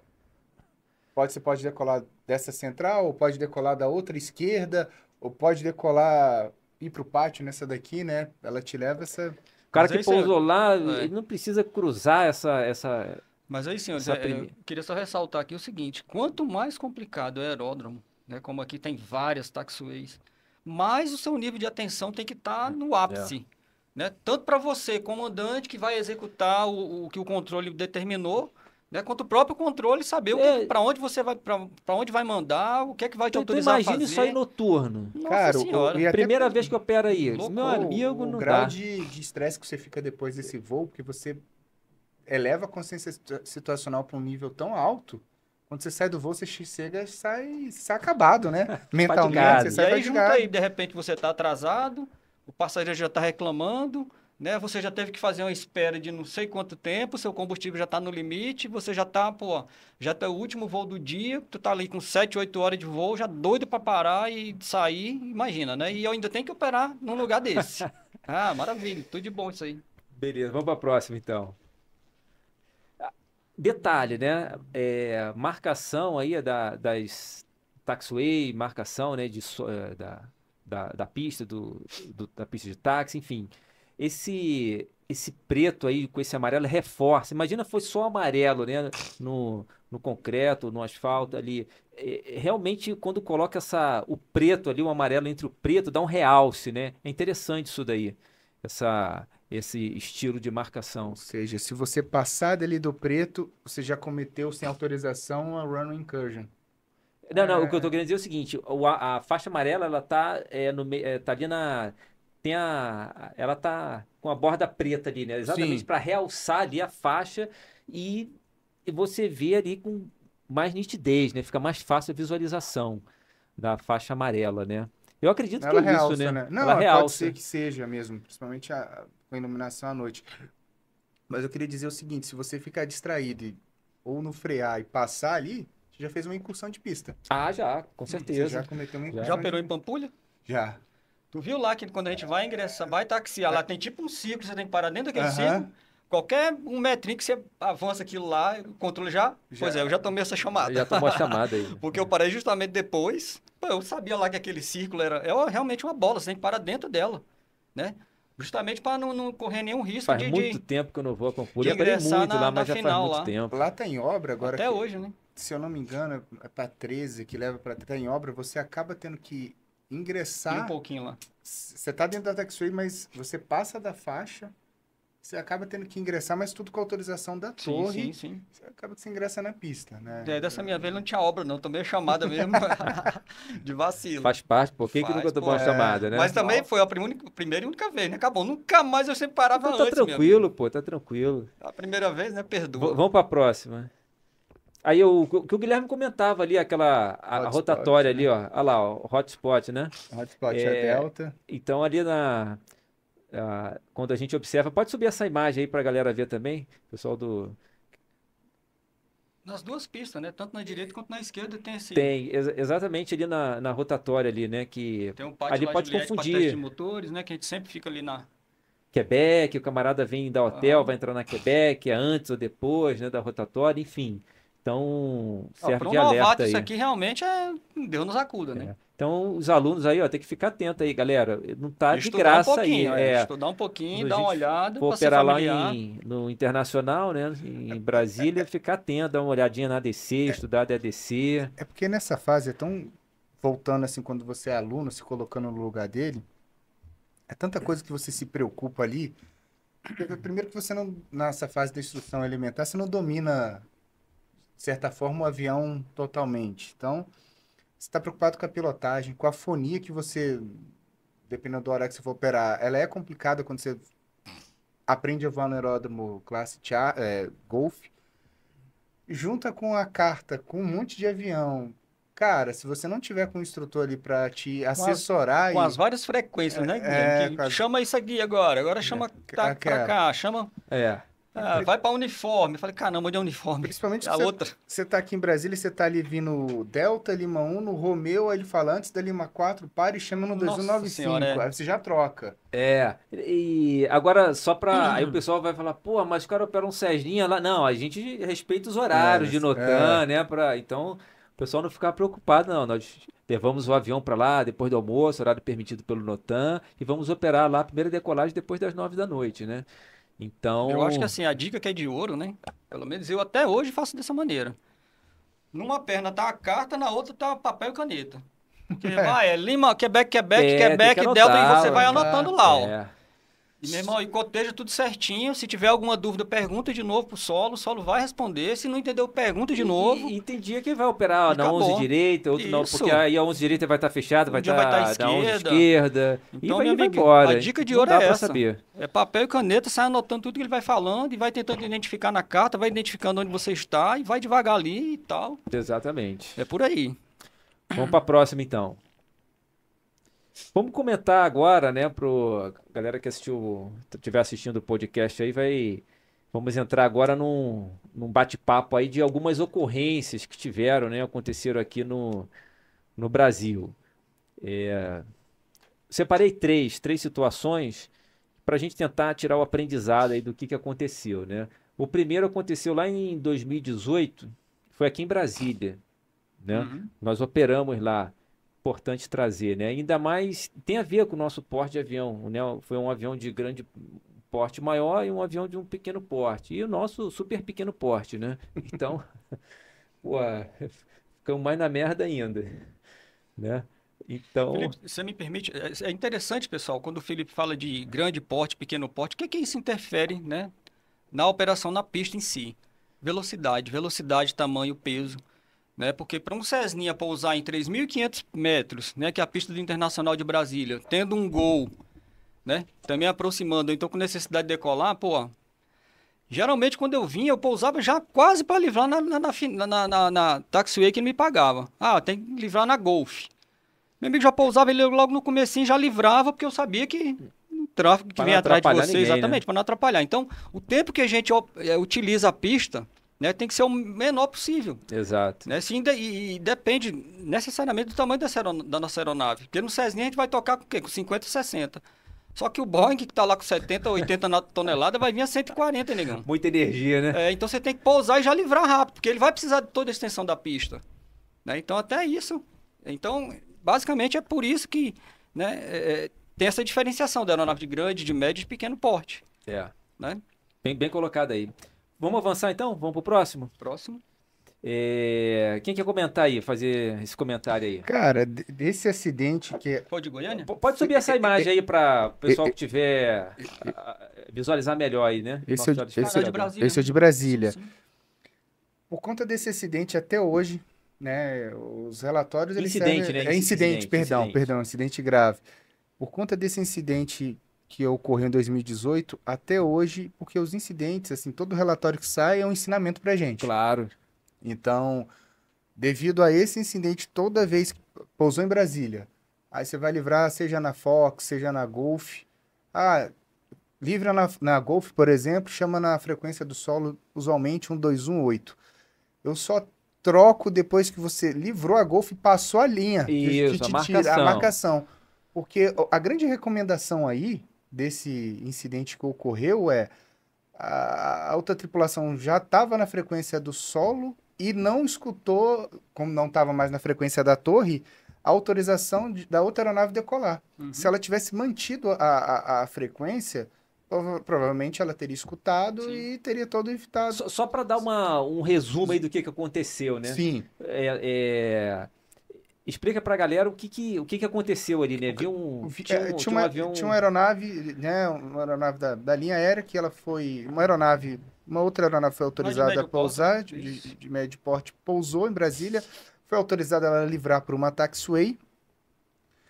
Você pode decolar dessa central, ou pode decolar da outra esquerda, ou pode decolar, ir pro pátio nessa daqui, né? Ela te leva essa... O cara que pousou lá, ele não precisa cruzar essa... Mas aí, senhores, eu queria só ressaltar aqui o seguinte. Quanto mais complicado é o aeródromo, né, como aqui tem várias taxiways, mais o seu nível de atenção tem que estar no ápice. Né? Tanto para você, comandante, que vai executar o que o controle determinou, né, quanto o próprio controle saber para onde você vai, para onde vai mandar, o que é que vai te autorizar a fazer. Imagina isso aí noturno. Nossa, cara, senhora. Primeira vez que opera aí. Meu amigo, não dá. O grau de estresse que você fica depois desse voo, porque você eleva a consciência situacional para um nível tão alto, quando você sai do voo, você chega e sai acabado, né? Mentalmente, você sai fadigado. E aí, junto aí, de repente, você está atrasado, o passageiro já está reclamando, né? Você já teve que fazer uma espera de não sei quanto tempo, seu combustível já está no limite, você já está, já tá o último voo do dia, tu tá ali com 7, 8 horas de voo, já doido para parar e sair, imagina, né? E eu ainda tenho que operar num lugar desse. Maravilha, tudo de bom isso aí. Beleza, vamos para a próxima, então. Detalhe, né? Marcação aí das taxiway, marcação, né? Da pista, da pista de táxi, enfim. Esse preto aí com esse amarelo reforça. Imagina foi só amarelo, né? No concreto, no asfalto ali. Realmente, quando coloca o preto ali, o amarelo entre o preto, dá um realce, né? É interessante isso daí. Esse estilo de marcação. Ou seja, se você passar dali do preto, você já cometeu sem autorização a run incursion. Não, o que eu tô querendo dizer é o seguinte, a faixa amarela, ela tá, tá ali ela tá com a borda preta ali, né? Exatamente Sim. para realçar ali a faixa e você vê ali com mais nitidez, né? Fica mais fácil a visualização da faixa amarela, né? Eu acredito que Ela é isso, realça, né? né? Ela Não, pode realça. ser que seja mesmo, principalmente com a iluminação à noite. Mas eu queria dizer o seguinte, se você ficar distraído ou no frear e passar ali, você já fez uma incursão de pista. Ah, já, com Você certeza. já cometeu uma Já. incursão Já operou em Pampulha? Já. Tu viu lá que quando a gente vai ingressar, vai taxiar, lá tem tipo um círculo, você tem que parar dentro daquele Aham. círculo. Qualquer um metrinho que você avança aquilo lá, o controle já... Pois é, eu já tomei essa chamada. Já tomou a chamada aí. Porque eu parei justamente depois. Pô, eu sabia lá que aquele círculo é realmente uma bola, você tem que parar dentro dela, né? Justamente para não correr nenhum risco Faz muito tempo que eu não vou a Pampulha. Eu parei ingressar muito lá, na mas já faz final muito lá. tempo. Lá tá em obra agora. Até hoje, né? Se eu não me engano, é para 13 que leva para tá em obra, você acaba tendo que E um ingressar. pouquinho lá. Você tá dentro da taxiway, mas você passa da faixa, você acaba tendo que ingressar, mas tudo com autorização da torre. Sim, sim. Você acaba que você ingressa na pista, né? Dessa minha vez não tinha obra, não. Tomei a chamada mesmo de vacilo. Faz parte, por que Faz, nunca tomou pô, uma chamada, né? Mas também foi a primeira e única vez, né? Acabou. Nunca mais eu sempre parava Então tá antes, meu tranquilo, amigo. pô, tá tranquilo. A primeira vez, né? Perdoa. Vamos pra próxima. Aí o que o Guilherme comentava ali, a Hotspot, rotatória né? ali, ó. Olha lá, ó, o hotspot, né? Hotspot é Delta. Então ali quando a gente observa, pode subir essa imagem aí pra galera ver também, pessoal do... Nas duas pistas, né? Tanto na direita quanto na esquerda tem esse... Tem, exatamente ali na rotatória ali, né? Que Tem um pátio ali lá pode de teste de confundir motores, né? Que a gente sempre fica ali na... Quebec, o camarada vem da hotel, Aham. vai entrar na Quebec, é antes ou depois, né, da rotatória, enfim. Então, serve Para um de alerta novato, aí. isso aqui realmente é... Deus nos acuda, né? Então, os alunos aí, ó, tem que ficar atento aí, galera. Não tá de Estudar um graça aí. pouquinho, estudar um pouquinho, Quando a dar uma gente olhada for para ser operar lá familiar. no Internacional, né, em Brasília, ficar atento, dar uma olhadinha na ADC, estudar da ADC. É porque nessa fase é tão... Voltando assim, quando você é aluno, se colocando no lugar dele, é tanta coisa que você se preocupa ali. Primeiro que você não, nessa fase da instrução alimentar, você não domina, de certa forma, o avião totalmente. Então, você está preocupado com a pilotagem, com a fonia que você, dependendo do horário que você for operar, ela é complicada quando você aprende a voar no aeródromo classe Golf, junta com a carta, com um monte de avião. Cara, se você não tiver com um instrutor ali para te assessorar Com as várias frequências, né, Guilherme? com as- Chama isso aqui agora chama pra aquela. cá, chama... É, vai para uniforme. Eu falei, caramba, onde é uniforme? Principalmente A outra. você tá aqui em Brasília, você tá ali vindo Delta, Lima 1, no Romeu, aí ele fala antes da Lima 4, para e chama no Nossa 2195. senhora, é. Aí você já troca. E agora só pra. Aí o pessoal vai falar, pô, mas o cara opera um Cessninha lá. Não, a gente respeita os horários de Notan, né? Então, o pessoal não ficar preocupado, não. Nós levamos o avião pra lá depois do almoço, horário permitido pelo Notan, e vamos operar lá a primeira decolagem depois das 9 da noite, né? Então. Eu acho que assim, a dica que é de ouro, né? Pelo menos eu até hoje faço dessa maneira. Numa perna tá a carta, na outra tá papel e caneta. Porque vai, Lima, Quebec, tem que Delta, e anotar, você vai anotando lá, ó. É. E, meu irmão, e coteja tudo certinho. Se tiver alguma dúvida, pergunta de novo pro solo. O solo vai responder. Se não entendeu, pergunta de novo. E tem dia que vai operar E na 11 acabou. direita, outro não, Isso. porque aí a 11 direita vai estar fechada, vai dia vai tá à estar na 11 esquerda. esquerda, Então, e meu vai amigo, embora. a dica de Não ouro dá é pra essa. saber. É papel e caneta, sai anotando tudo que ele vai falando e vai tentando identificar na carta, vai identificando onde você está e vai devagar ali e tal. Exatamente. É por aí. Vamos para a próxima, então. Vamos comentar agora, né, pro galera que estiver assistindo o podcast aí, vamos entrar agora num bate-papo aí de algumas ocorrências que tiveram, né, aconteceram aqui no Brasil. Separei três situações para a gente tentar tirar o aprendizado aí do que aconteceu, né? O primeiro aconteceu lá em 2018, foi aqui em Brasília, né? Uhum. Nós operamos lá. Importante trazer, né? Ainda mais tem a ver com o nosso porte de avião, né? Foi um avião de grande porte maior e um avião de um pequeno porte. E o nosso super pequeno porte, né? Então, pô, ficamos mais na merda ainda, né? Então, Felipe, você me permite? É interessante, pessoal, quando o Felipe fala de grande porte, pequeno porte, o que que isso interfere, né, na operação na pista em si? Velocidade, tamanho, peso, né? Porque para um Cessninha pousar em 3.500 metros, né, que é a pista do Internacional de Brasília, tendo um Gol, né, também aproximando, então com necessidade de decolar, pô, geralmente quando eu vinha, eu pousava já quase para livrar na taxiway que ele me pagava. Ah, tem que livrar na Golf. Meu amigo já pousava ele logo no comecinho, já livrava, porque eu sabia que o tráfego que para vem não atrás de atrapalhar você, ninguém, né? exatamente, para não atrapalhar. Então, o tempo que a gente utiliza a pista, né, tem que ser o menor possível. Exato. Né? E depende necessariamente do tamanho da nossa aeronave. Porque no Cessninha a gente vai tocar com o quê? Com 50, 60. Só que o Boeing, que está lá com 70, 80 toneladas, vai vir a 140, negão. Muita energia, né? Então você tem que pousar e já livrar rápido, porque ele vai precisar de toda a extensão da pista. Né? Então, até isso. Então, basicamente é por isso que, né, tem essa diferenciação da aeronave de grande, de médio e de pequeno porte. É. Né? Bem colocado aí. Vamos avançar então? Vamos pro próximo? Próximo. Quem quer comentar aí, fazer esse comentário aí? Cara, desse acidente que Foi de Goiânia? Pode subir essa imagem aí para o pessoal que tiver visualizar melhor aí, né? esse é, Nosso esse, Ah, é, de Brasília. esse é de Brasília. Sim, sim. Por conta desse acidente até hoje, né, os relatórios eles Incidente, servem... né? Incidente, perdão, incidente grave. Por conta desse incidente que ocorreu em 2018, até hoje, porque os incidentes, assim, todo relatório que sai é um ensinamento pra gente. Claro. Então, devido a esse incidente, toda vez que pousou em Brasília, aí você vai livrar, seja na Fox, seja na Golf. Ah, livra na Golf, por exemplo, chama na frequência do solo, usualmente 1218. Eu só troco depois que você livrou a Golf e passou a linha. Isso, que a tira a marcação. marcação. Porque a grande recomendação aí, desse incidente que ocorreu, é a outra tripulação já estava na frequência do solo e não escutou, como não estava mais na frequência da torre, a autorização da outra aeronave decolar. Uhum. Se ela tivesse mantido a frequência, provavelmente ela teria escutado Sim. e teria todo evitado. Só para dar um resumo aí do que aconteceu, né? Sim. Explica pra galera o que aconteceu ali, né? Tinha um avião... Tinha uma aeronave, né? Uma aeronave da linha aérea que ela foi... Uma outra aeronave foi autorizada a médio pousar, porte, isso. de médio porte, pousou em Brasília, foi autorizada ela a livrar por uma taxiway.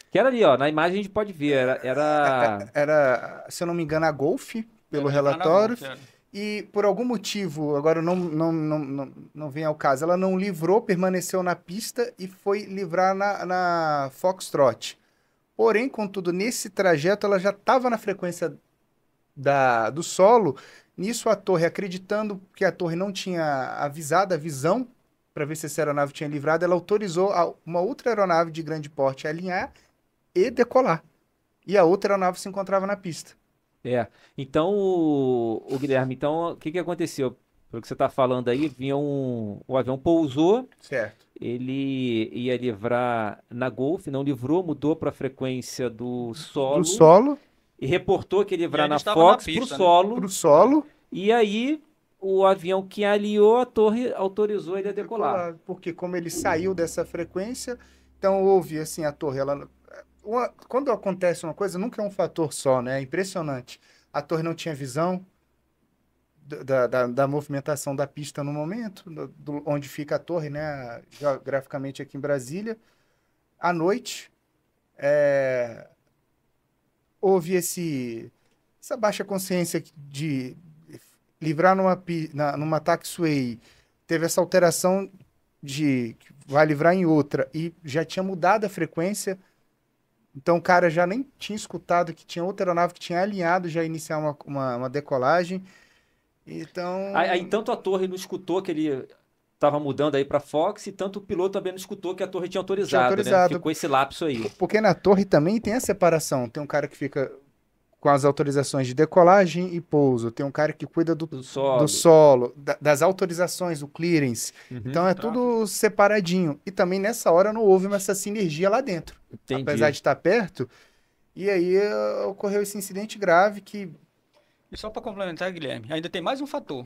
Que era ali, ó, na imagem a gente pode ver, Era, se eu não me engano, a Golf, pelo Era livrar na relatório. Golf, era. E por algum motivo, agora não vem ao caso, ela não livrou, permaneceu na pista e foi livrar na Foxtrot. Porém, contudo, nesse trajeto ela já estava na frequência do solo. Nisso a torre, acreditando que a torre não tinha avisado a visão para ver se essa aeronave tinha livrado, ela autorizou uma outra aeronave de grande porte a alinhar e decolar. E a outra aeronave se encontrava na pista. Então, o Guilherme, então, o que aconteceu? Pelo que você está falando aí, o avião pousou, Certo. ele ia livrar na Golf, não livrou, mudou para a frequência do solo, Do solo e reportou que ia livrar E na ainda estava na Fox para o pista, né? solo, para o solo. e aí o avião que alinhou a torre autorizou ele a decolar. Porque como ele saiu dessa frequência, então houve assim a torre, quando acontece uma coisa, nunca é um fator só, né? É impressionante. A torre não tinha visão da movimentação da pista no momento, onde fica a torre, né? Geograficamente aqui em Brasília. À noite, houve essa baixa consciência de livrar numa taxiway, teve essa alteração de que vai livrar em outra e já tinha mudado a frequência. Então o cara já nem tinha escutado que tinha outra aeronave que tinha alinhado já iniciar uma decolagem. Então... Aí tanto a torre não escutou que ele estava mudando aí para Fox, e tanto o piloto também não escutou que a torre tinha autorizado, né? Ficou esse lapso aí. Porque na torre também tem a separação. Tem um cara que fica com as autorizações de decolagem e pouso. Tem um cara que cuida do Do solo, das autorizações, o clearance. Uhum. Então é tudo separadinho. E também nessa hora não houve essa sinergia lá dentro. Entendi. Apesar de estar perto. E aí ocorreu esse incidente grave que... E só para complementar, Guilherme, ainda tem mais um fator.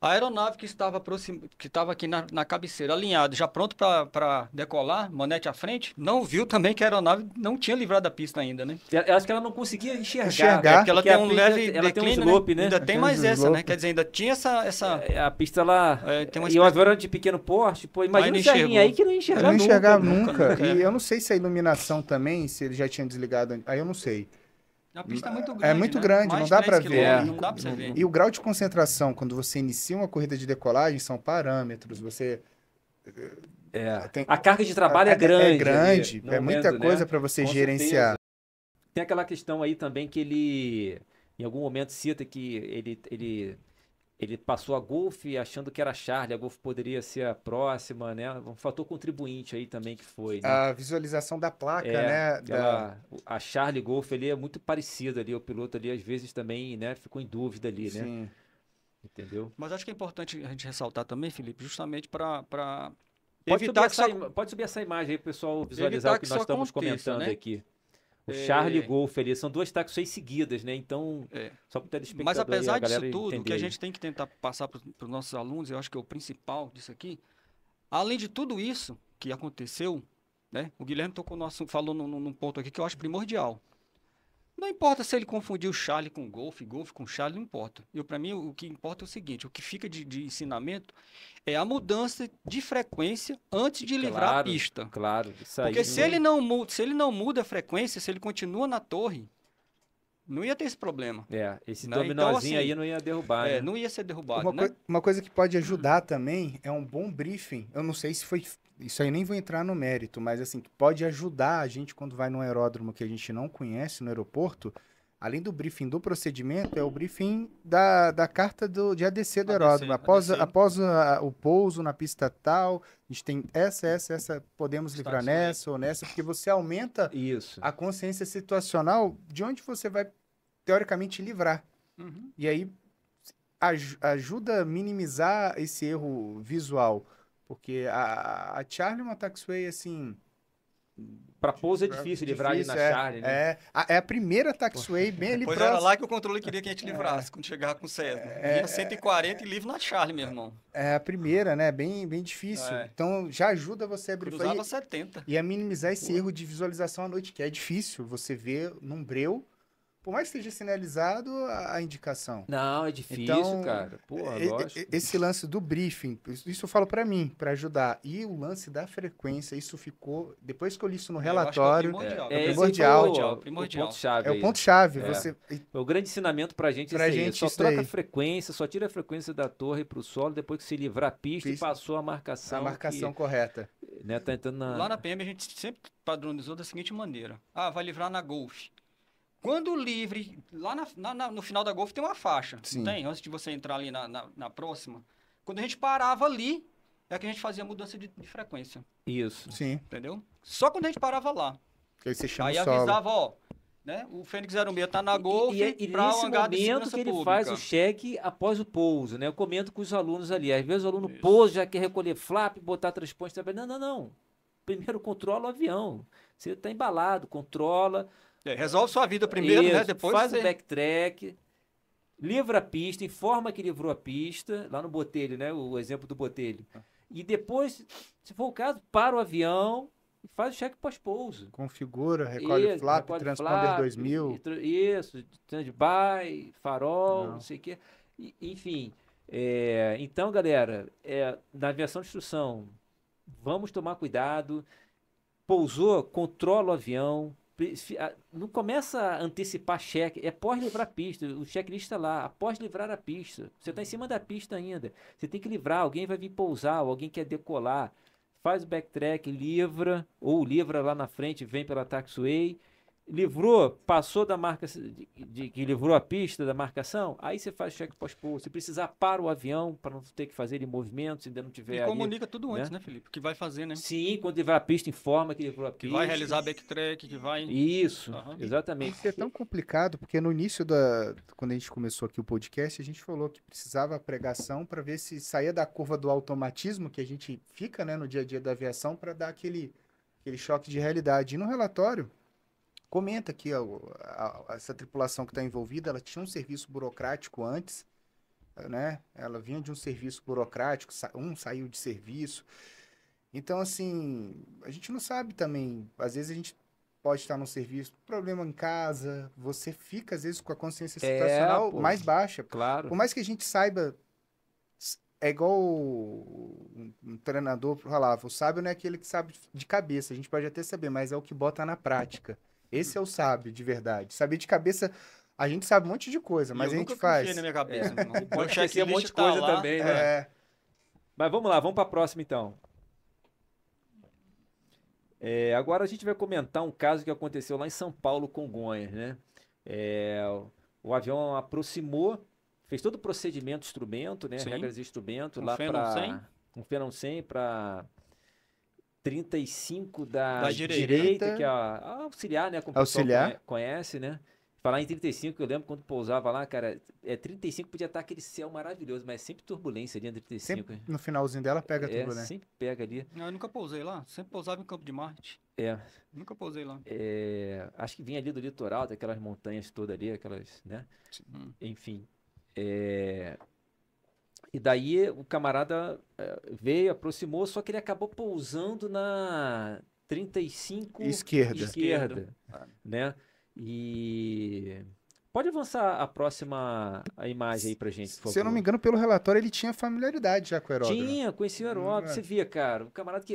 A aeronave que estava aqui na cabeceira, alinhada, já pronto para decolar, manete à frente, não viu também que a aeronave não tinha livrado da pista ainda, né? Eu acho que ela não conseguia Enxergar. É porque ela porque tem a um pista, leve ela tem um declínio, slope, né? Ainda tem Tem mais um essa, slope. né? Quer dizer, ainda tinha essa... A pista lá. tem uma E o avião era de pequeno porte, pô, imagina não essa linha enxergou. aí que não ia Eu enxergar não enxergava nunca. nunca. É. E eu não sei se a iluminação também, se ele já tinha desligado. Aí eu não sei. A pista é muito grande, É muito né? grande, Mais não de dá 3 pra ver. quilômetros, Não dá pra você ver. E o grau de concentração, quando você inicia uma corrida de decolagem, são parâmetros. Você tem... A carga de trabalho é grande. É grande. Ali, É muita momento, coisa né? para você Com gerenciar. certeza. Tem aquela questão aí também que ele, em algum momento, cita que ele passou a Golf achando que era a Charlie, a Golf poderia ser a próxima, né? Um fator contribuinte aí também que foi, né? A visualização da placa, né? A Charlie Golf ali é muito parecida ali, o piloto ali às vezes também, né, ficou em dúvida ali, né? Sim. Entendeu? Mas acho que é importante a gente ressaltar também, Felipe, justamente para Pode evitar pode subir essa imagem aí, pessoal, Evitar visualizar o que que nós isso estamos aconteça, comentando né? aqui. O Charlie Golf ali, são duas taxas seguidas, né? Então, só para o telespectador Mas aí, apesar a galera disso tudo, o que entender a aí. gente tem que tentar passar para os nossos alunos, eu acho que é o principal disso aqui, além de tudo isso que aconteceu, né? O Guilherme falou num ponto aqui que eu acho primordial. Não importa se ele confundiu Charlie com Golf com Charlie, não importa. Para mim, o que importa é o seguinte, o que fica de ensinamento é a mudança de frequência antes de livrar a pista. Claro, isso aí. Porque se ele não muda a frequência, se ele continua na torre, não ia ter esse problema. Esse né? dominózinho Então, assim, aí não ia derrubar, né? Não ia ser derrubado, né? Uma coisa que pode ajudar também é um bom briefing. Eu não sei se foi... Isso aí nem vou entrar no mérito, mas assim, que pode ajudar a gente quando vai num aeródromo que a gente não conhece no aeroporto, além do briefing do procedimento, é o briefing da carta de ADC do aeródromo. Após o pouso na pista tal, a gente tem essa, podemos livrar nessa ou nessa, porque você aumenta a consciência situacional de onde você vai, teoricamente, livrar. Uhum. E aí ajuda a minimizar esse erro visual. Porque a Charlie é uma taxiway, assim... Para pouso é difícil livrar ali na Charlie, né? É a primeira taxiway bem ali próximo. Era lá que o controle queria que a gente livrasse, quando chegava com o Cessna. Vinha 140 e livre na Charlie, meu irmão. É a primeira, né? Bem difícil. Então, já ajuda você a brifar. Cruzava 70. E a minimizar esse erro de visualização à noite, que é difícil você ver num breu. Por mais que esteja sinalizado a indicação. Não, é difícil, então, cara. Porra, lógico. Esse lance do briefing, isso eu falo para mim, para ajudar. E o lance da frequência, isso ficou... Depois que eu li isso no relatório... É primordial. Primordial. O ponto-chave. É o ponto-chave. O grande ensinamento pra gente é isso aí. Só troca a frequência, só tira a frequência da torre pro solo, depois que se livrar a pista e passou a marcação. A marcação correta. Né, tá entrando Lá na PM a gente sempre padronizou da seguinte maneira. Vai livrar na Golf. Quando livre, lá no final da Golf tem uma faixa, Sim. Não tem? Antes de você entrar ali na próxima. Quando a gente parava ali, é que a gente fazia mudança de frequência. Isso. Sim. Entendeu? Só quando a gente parava lá. Aí você chama aí o solo. avisava, né? O Fênix 06 tá na Golf e para o nesse hangar de momento segurança que ele pública. faz o cheque após o pouso, né? Eu comento com os alunos ali. Às vezes o aluno pousa, já quer recolher flap, botar transponte. Não. Primeiro controla o avião. Você está embalado, controla... resolve sua vida primeiro, né? Depois faz o backtrack, livra a pista, informa que livrou a pista, lá no botelho, né? O exemplo do botelho. E depois, se for o caso, para o avião e faz o cheque pós-pouso. Configura, recolhe flap, transponder 2000. Isso, stand-by, farol, não sei o quê. Enfim, então, galera, na aviação de instrução, vamos tomar cuidado. Pousou, controla o avião. Não começa a antecipar cheque, é após livrar a pista, o checklist está lá, após livrar a pista, você está em cima da pista ainda, você tem que livrar, alguém vai vir pousar, ou alguém quer decolar, faz o backtrack, livra, ou livra lá na frente, vem pela taxiway, livrou, passou da marca que livrou a pista da marcação, aí você faz check pós-pouso. Se precisar, para o avião para não ter que fazer ele movimentos, se ainda não tiver E ali, comunica tudo antes, né? né, Felipe? Que vai fazer, né? Sim, quando livrar a pista, informa que livrou a Que pista. vai realizar backtrack, que vai... Isso, Aham. exatamente. Isso é tão complicado, porque no início quando a gente começou aqui o podcast, a gente falou que precisava pregação para ver se saía da curva do automatismo que a gente fica, né, no dia a dia da aviação para dar aquele choque de realidade. E no relatório, comenta que essa tripulação que está envolvida, ela tinha um serviço burocrático antes, né? Ela vinha de um serviço burocrático, um saiu de serviço. Então, assim, a gente não sabe também. Às vezes a gente pode estar num serviço, problema em casa, você fica, às vezes, com a consciência situacional Pô, mais baixa. claro. Por mais que a gente saiba, é igual um treinador falava, o sábio não é aquele que sabe de cabeça, a gente pode até saber, mas é o que bota na prática. Esse é o sábio, de verdade. Saber de cabeça, a gente sabe um monte de coisa, E mas eu a gente nunca faz. confiei na minha cabeça, meu irmão. Meu Pode esquecer um checklist monte de tá coisa lá. também, né? É, Mas vamos lá, vamos para a próxima então. Agora a gente vai comentar um caso que aconteceu lá em São Paulo, Congonhas, né? É, o avião aproximou, fez todo o procedimento instrumento, né? Sim. Regras de instrumento Com lá Phenom 100? para um Phenom 100 para 35 da Da direita, direita. que é a auxiliar, né? Como o Auxiliar. pessoal conhece, né? Falar em 35, eu lembro quando pousava lá, cara, 35 podia estar aquele céu maravilhoso, mas sempre turbulência ali em 35. sempre no finalzinho dela pega tudo, né? Sempre pega ali. Não, eu nunca pousei lá. Sempre pousava em Campo de Marte. É, Nunca pousei lá. acho que vinha ali do litoral, daquelas montanhas todas ali, aquelas, né? Hum. Enfim. E daí o camarada veio, aproximou, só que ele acabou pousando na 35 Esquerda. né? E pode avançar a imagem aí pra gente, por favor. Se eu não me engano, pelo relatório, ele tinha familiaridade já com o aeródromo. Tinha, conhecia o aeródromo, é. você via, cara,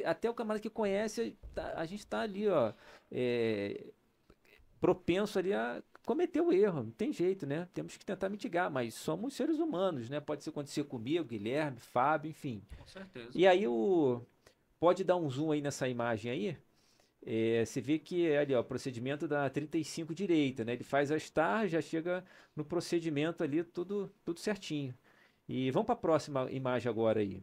até o camarada que conhece, a gente tá ali, ó, propenso ali a cometer o erro, não tem jeito, né? Temos que tentar mitigar, mas somos seres humanos, né? Pode acontecer comigo, Guilherme, Fábio, enfim. Com certeza. E aí pode dar um zoom aí nessa imagem aí? Você vê que é ali, ó, o procedimento da 35 direita, né? Ele faz a star, já chega no procedimento ali, tudo certinho. E vamos para a próxima imagem agora aí.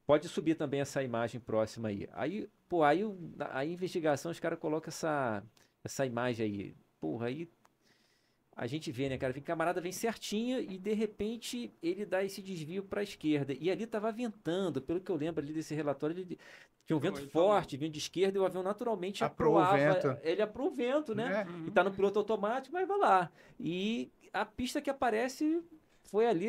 Pode subir também essa imagem próxima aí. Aí, pô, a investigação, os caras colocam essa imagem aí. Porra, aí a gente vê, né, cara? O camarada vem certinho e de repente ele dá esse desvio para a esquerda. E ali tava ventando, pelo que eu lembro ali desse relatório, ele tinha um vento Ele forte, vindo de esquerda e o avião naturalmente Aprou o aproava. vento. Ele aprou o vento, né? É. E tá no piloto automático, mas vai lá. E a pista que aparece foi ali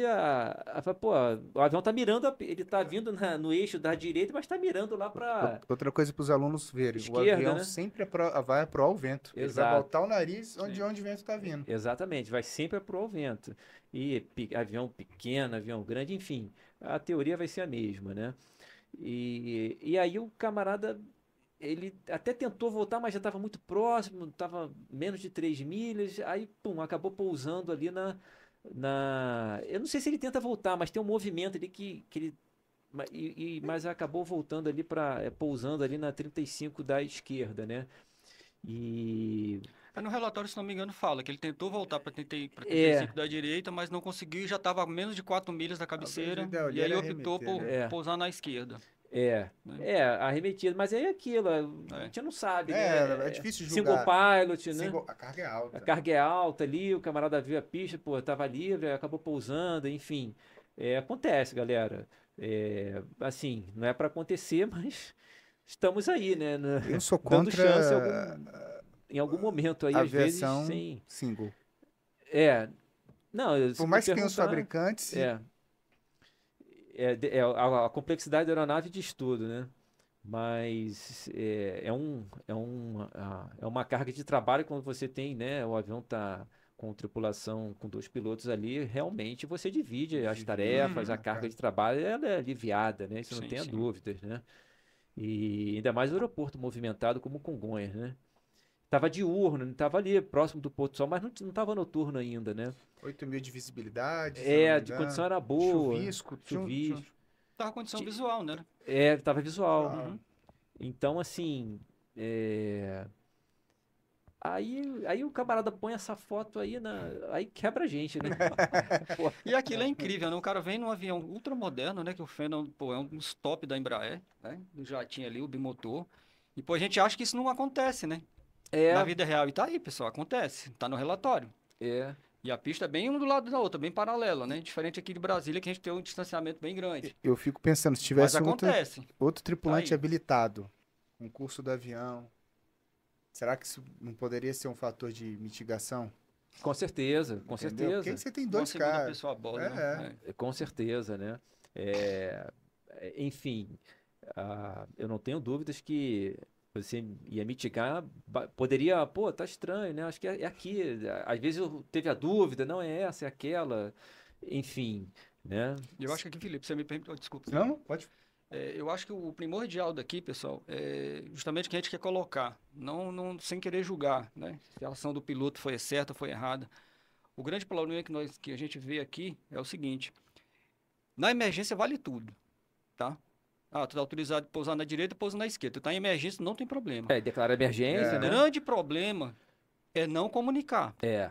pô, o avião tá mirando, ele tá vindo no eixo da direita, mas tá mirando lá para Outra coisa para os alunos verem, o Esquerda, avião né? sempre vai aproar o vento. Ele vai Exato. botar o nariz onde o vento está vindo. Exatamente, vai sempre aproar o vento. E avião pequeno, avião grande, enfim, a teoria vai ser a mesma, né? E aí o camarada, ele até tentou voltar, mas já estava muito próximo, estava menos de 3 milhas, aí, pum, acabou pousando ali eu não sei se ele tenta voltar, mas tem um movimento ali que ele... Mas acabou voltando ali pousando ali na 35 da esquerda, né? E... No relatório, se não me engano, fala que ele tentou voltar para 35 da direita, mas não conseguiu e já estava a menos de 4 milhas da cabeceira. Talvez o ideal E aí era optou arremeter, por né? pousar na esquerda. Arremetido, mas aí é aquilo, a gente não sabe, né? É difícil Single julgar. pilot, né? A carga é alta. A carga é alta ali, o camarada viu a pista, pô, tava livre, acabou pousando, enfim. Acontece, galera. Assim, não é para acontecer, mas estamos aí, né? Eu sou Dando chance contra em algum momento aí, a às vezes, aviação sem... single. Não, se Por me mais que tenha os perguntar, fabricantes, a complexidade da aeronave diz tudo, né? Mas é uma carga de trabalho quando você tem, né? O avião tá com tripulação, com 2 pilotos ali, realmente você divide as tarefas, a carga de trabalho ela é aliviada, né? Isso não Sim, tenha sim. dúvidas, né? E ainda mais o aeroporto movimentado como Congonhas, né? Tava diurno, não tava ali próximo do Porto Sol, mas não tava noturno ainda, né? 8 mil de visibilidade. se eu não me De engano. condição era boa. Chuvisco. Chuvisco. Tava condição visual, né? Tava visual. Uhum. Então, assim, Aí o camarada põe essa foto aí, aí quebra a gente, né? Pô, E aquilo é incrível, né? O cara vem num avião ultramoderno, né? Que o Phenom, pô, é um dos top da Embraer, né? Do jatinho ali, o bimotor. E, pô, a gente acha que isso não acontece, né? Na é, vida real. E tá aí, pessoal, acontece. Tá no relatório. é. E a pista é bem um do lado da outra, bem paralela, né? Diferente aqui de Brasília, que a gente tem um distanciamento bem grande. Eu fico pensando, se Mas tivesse acontece. outro Tá tripulante aí. habilitado, um curso do avião, será que isso não poderia ser um fator de mitigação? Com certeza, com Entendeu? Porque aí certeza. você tem Uma dois segunda caras. pessoa a bordo, É. né? Com certeza, né? É, enfim, eu não tenho dúvidas que você ia mitigar, poderia, pô, tá estranho, né? Acho que é aqui. Às vezes eu teve a dúvida, não é essa, é aquela, enfim, né? E eu acho que aqui, Felipe, você me permite, oh, desculpa. Não, não, pode. Eu acho que o primordial daqui, pessoal, é justamente o que a gente quer colocar, não sem querer julgar, né? Se a ação do piloto foi certa ou foi errada. O grande problema que a gente vê aqui é o seguinte: na emergência vale tudo, tá? Ah, tu tá autorizado a pousar na direita, pousa na esquerda. Tu tá em emergência, não tem problema. Declarar emergência, O É. né? grande problema é não comunicar. É.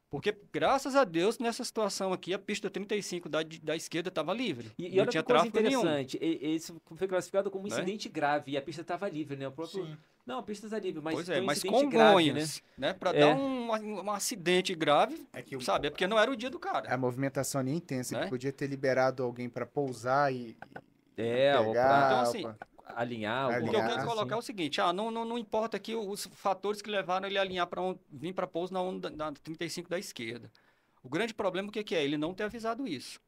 Porque, graças a Deus, nessa situação aqui, a pista 35 da esquerda estava livre. E Não olha que tinha coisa tráfego nenhum, interessante, isso foi classificado como um né? incidente grave e a pista estava livre, né? O próprio, Sim. não, a pista está livre, mas Pois foi é, um mas incidente grave, né? Congonhas, né? Para dar É. um acidente grave, É que sabe? É porque não era o dia do a cara, movimentação ali é intensa. Ele né? podia ter liberado alguém para pousar e Ou para Então, pegar. assim, alinhar, o alguma que eu Alinhar, quero coisa colocar é assim. o seguinte: não importa aqui os fatores que levaram ele a alinhar para vir para pouso na onda da 35 da esquerda. O grande problema, o que que é? Ele não ter avisado isso,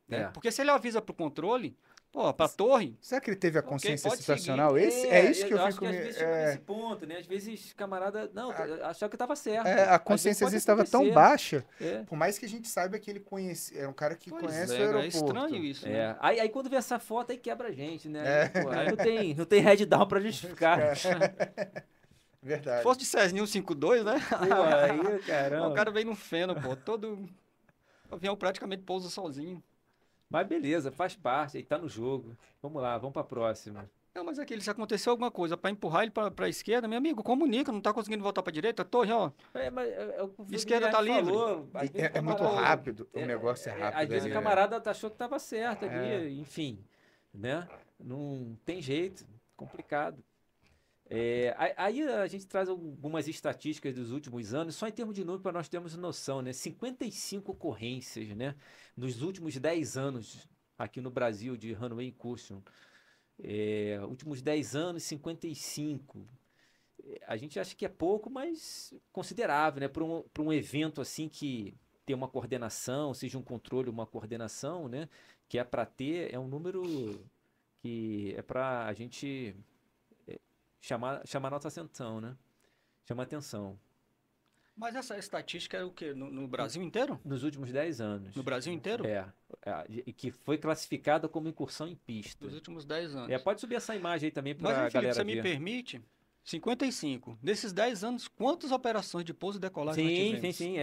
né? É. Porque se ele avisa para o controle, pô, para a torre, Será que ele teve a ok, consciência pode seguir. situacional? É isso que eu acho fico que às me. vezes chega nesse ponto, né? Às vezes, camarada, não, achava que estava certo. A Às vezes consciência às pode vezes estava tão acontecer. baixa, É. por mais que a gente saiba que ele conhece, é um cara que Pois conhece o é estranho aeroporto. isso, né? Aí quando vê essa foto, aí quebra a gente, né? Aí, pô, aí É. não tem head down pra justificar. Se Verdade. fosse de Cessninho 52, né? Pô, aí, O caramba. cara veio no feno, pô, todo... O avião praticamente pousa sozinho. Mas beleza, faz parte, aí tá no jogo. Vamos lá, vamos pra próxima. Não, mas aquele, se aconteceu alguma coisa para empurrar ele para a esquerda, meu amigo, comunica, não tá conseguindo voltar para a direita, torre, ó, Mas é o que o esquerda Guilherme tá livre. falou. Às vezes o É muito camarada, rápido, o negócio é às rápido vezes o ali, né? camarada achou que tava certo ali, É. enfim, né? Não tem jeito, complicado. Aí a gente traz algumas estatísticas dos últimos anos, só em termos de número para nós termos noção, né? 55 ocorrências, né? Nos últimos 10 anos aqui no Brasil de runway incursion. Últimos 10 anos, 55. A gente acha que é pouco, mas considerável, né? Para um evento assim que tem uma coordenação, seja um controle, uma coordenação, né? Que é para ter, é um número que é para a gente chamar nossa atenção, né? Chama atenção. Mas essa estatística é o quê? No Brasil inteiro? Nos últimos 10 anos. No Brasil inteiro? E que foi classificada como incursão em pista. Nos últimos 10 anos. Pode subir essa imagem aí também Mas para aí, a Felipe, galera você me ver. permite? 55. Nesses 10 anos, quantas operações de pouso e decolagem nós tivemos? Sim,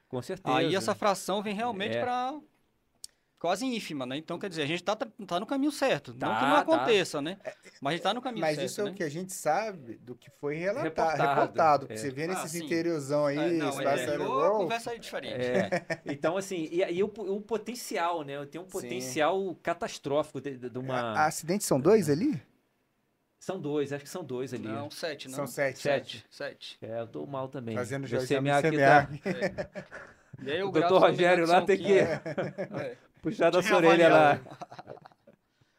com certeza. Aí essa fração vem realmente É. para quase ínfima, né? Então, quer dizer, a gente tá no caminho certo. Não que Tá, não aconteça, né? Mas a gente tá no caminho Mas certo, isso é né? o que a gente sabe do que foi Reportado, reportado. é. Você vê nesses sim. interiorzão aí, Não, espaço a aerogol. conversa é diferente. Então, assim, e o potencial, né? Tem um Sim. potencial catastrófico de uma. Acidentes são dois ali? São dois, acho que são dois ali. Não, 7, não. São sete. Sete. Eu tô mal também. Fazendo Meu já o CMA exame aqui CMA. tá. E aí O grau doutor de Rogério lá sonegação tem que é. puxar da Te sua orelha lá. reavaliar.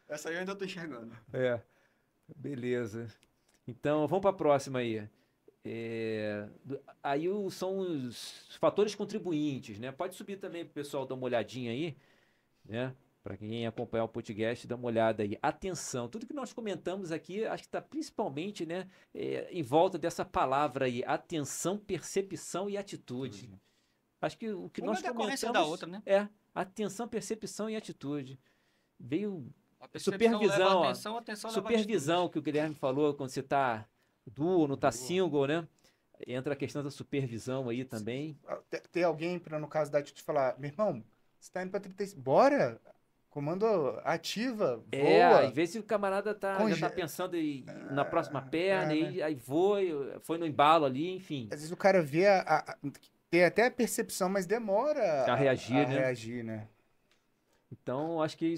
Essa aí eu ainda tô enxergando. Beleza. Então, vamos para a próxima aí. Aí são os fatores contribuintes, né? Pode subir também para o pessoal dar uma olhadinha aí, né? Para quem acompanhar o podcast, dá uma olhada aí. Atenção, tudo que nós comentamos aqui, acho que está principalmente, né, em volta dessa palavra aí, atenção, percepção e atitude. Acho que o que Uma nós é decorrência comentamos da outra, né? é atenção, percepção e atitude. Veio A percepção supervisão, leva a atenção leva a supervisão que o Guilherme falou quando você está duo, não está single, né? Entra a questão da supervisão aí também. Tem alguém para, no caso da atitude, falar: meu irmão, você tá indo para 35. Bora! Comando ativa, Às voa. vezes o camarada já tá pensando na próxima perna, né? aí foi no embalo ali, enfim, Às vezes o cara vê tem até a percepção, mas demora a a reagir, né? reagir, né? Então, acho que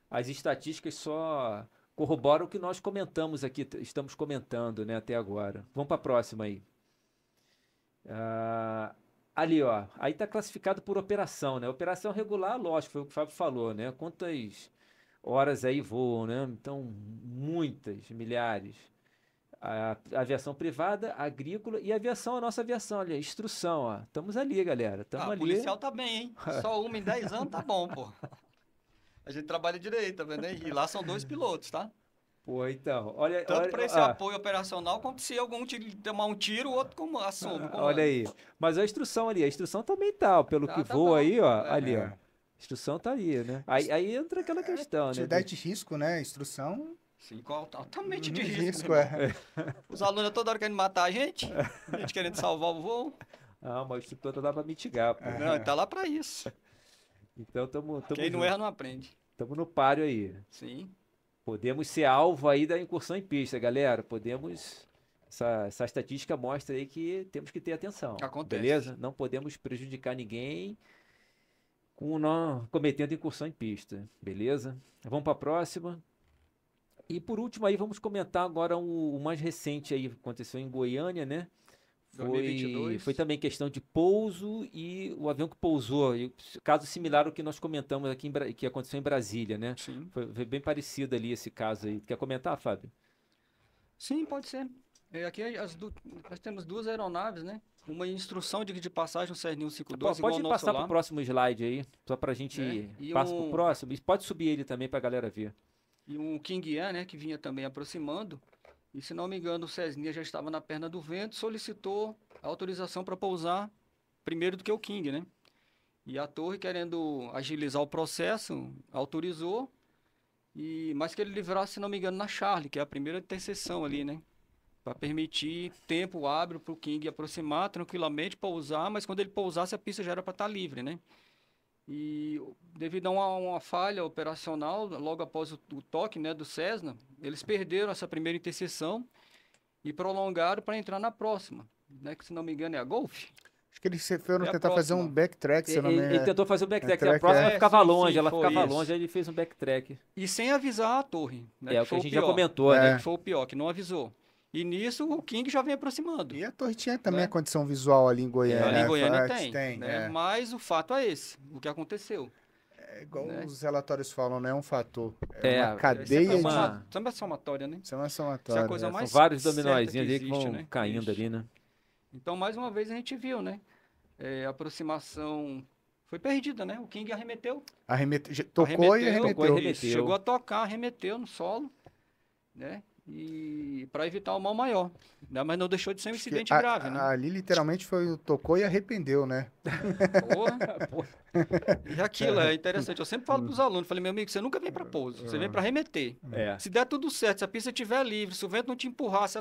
as estatísticas só corroboram o que nós comentamos aqui, estamos comentando, né, até agora. Vamos para a próxima aí. Ali, ó, aí está classificado por operação, né? Operação regular, lógico, foi o que o Fábio falou, né? Quantas horas aí voam, né? Então, muitas, milhares. A aviação privada, agrícola e a aviação, a nossa aviação, ali, a instrução, ó. Estamos ali, galera. Estamos ali. Policial tá bem, hein? Só uma em 10 anos tá bom, pô. A gente trabalha direito, tá vendo aí? E lá são 2 pilotos, tá? Pô, então, olha, Tanto para esse ó, apoio operacional, como se algum tomar um tiro, o outro assume o comando. olha aí. Mas a instrução ali, a instrução também tá, ó, pelo que Tá voa bom. aí, ó, É. ali, ó. A instrução tá aí, né? Aí entra aquela questão, né? Atividade de risco, né? Instrução. Sim, altamente de risco, risco. é. Os alunos toda hora querendo matar a gente querendo salvar o voo. Ah, mas o instrutor dá pra mitigar, pô. Não, ele tá lá para isso. Então tamo Quem não erra não aprende. Tamo no páreo aí. Sim. Podemos ser alvo aí da incursão em pista, galera. Podemos. Essa estatística mostra aí que temos que ter atenção. Acontece. Beleza? Não podemos prejudicar ninguém cometendo incursão em pista. Beleza? Vamos para a próxima. E por último aí, vamos comentar agora o mais recente aí, aconteceu em Goiânia, né? 2022. Foi também questão de pouso e o avião que pousou, caso similar ao que nós comentamos aqui, que aconteceu em Brasília, né? Sim. Foi bem parecido ali esse caso aí. Quer comentar, Fábio? Sim, pode ser. Aqui nós temos 2 aeronaves, né? Uma em instrução de passagem, o Cessna 152, igual Pode o passar nosso para o lá. próximo slide aí, só para a gente passar para o próximo. E pode subir ele também para a galera ver. E um King Air, né, que vinha também aproximando. E se não me engano, o Cessninha já estava na perna do vento, solicitou a autorização para pousar primeiro do que o King, né? E a torre, querendo agilizar o processo, autorizou, mas que ele livrasse, se não me engano, na Charlie, que é a primeira interseção ali, né? Para permitir tempo hábil para o King aproximar tranquilamente, pousar, mas quando ele pousasse a pista já era para estar livre, né? E devido a uma falha operacional, logo após o toque, né, do Cessna, eles perderam essa primeira interseção e prolongaram para entrar na próxima, né, que se não me engano é a Golf. Acho que eles foram É a tentar fazer um próxima. backtrack, se eu não me Ele tentou fazer o backtrack, a track, próxima ficava sim, longe, sim, ela foi ficava isso. longe, aí ele fez um backtrack. E sem avisar a torre, né, É o que foi a gente já pior, comentou, É. né? que foi o pior, que não avisou. E nisso o King já vem aproximando. E a torre tinha também Né? a condição visual ali em Goiânia. Ali em né? Goiânia Forte, tem, né? é. Mas o fato é esse, o que aconteceu. É igual né? os relatórios falam, não é um fator. É, É uma cadeia Sempre de... sempre é somatória, né? Isso é uma Isso é somatória. a coisa né? mais São vários certa dominóizinhos que ali que vão existe, né? caindo Isso. ali, né? Então, mais uma vez, a gente viu, né? A aproximação foi perdida, né? O King arremeteu. Tocou e Tocou e arremeteu. arremeteu. Chegou a tocar, arremeteu no solo, né? E para evitar o mal maior. Né? Mas não deixou de ser um Acho que incidente grave, né? Ali literalmente foi o tocou e arrependeu, né? Porra. E aquilo é interessante. Eu sempre falo para os alunos, falei, meu amigo, você nunca vem para pouso, você vem para arremeter. É. Se der tudo certo, se a pista estiver livre, se o vento não te empurrar, se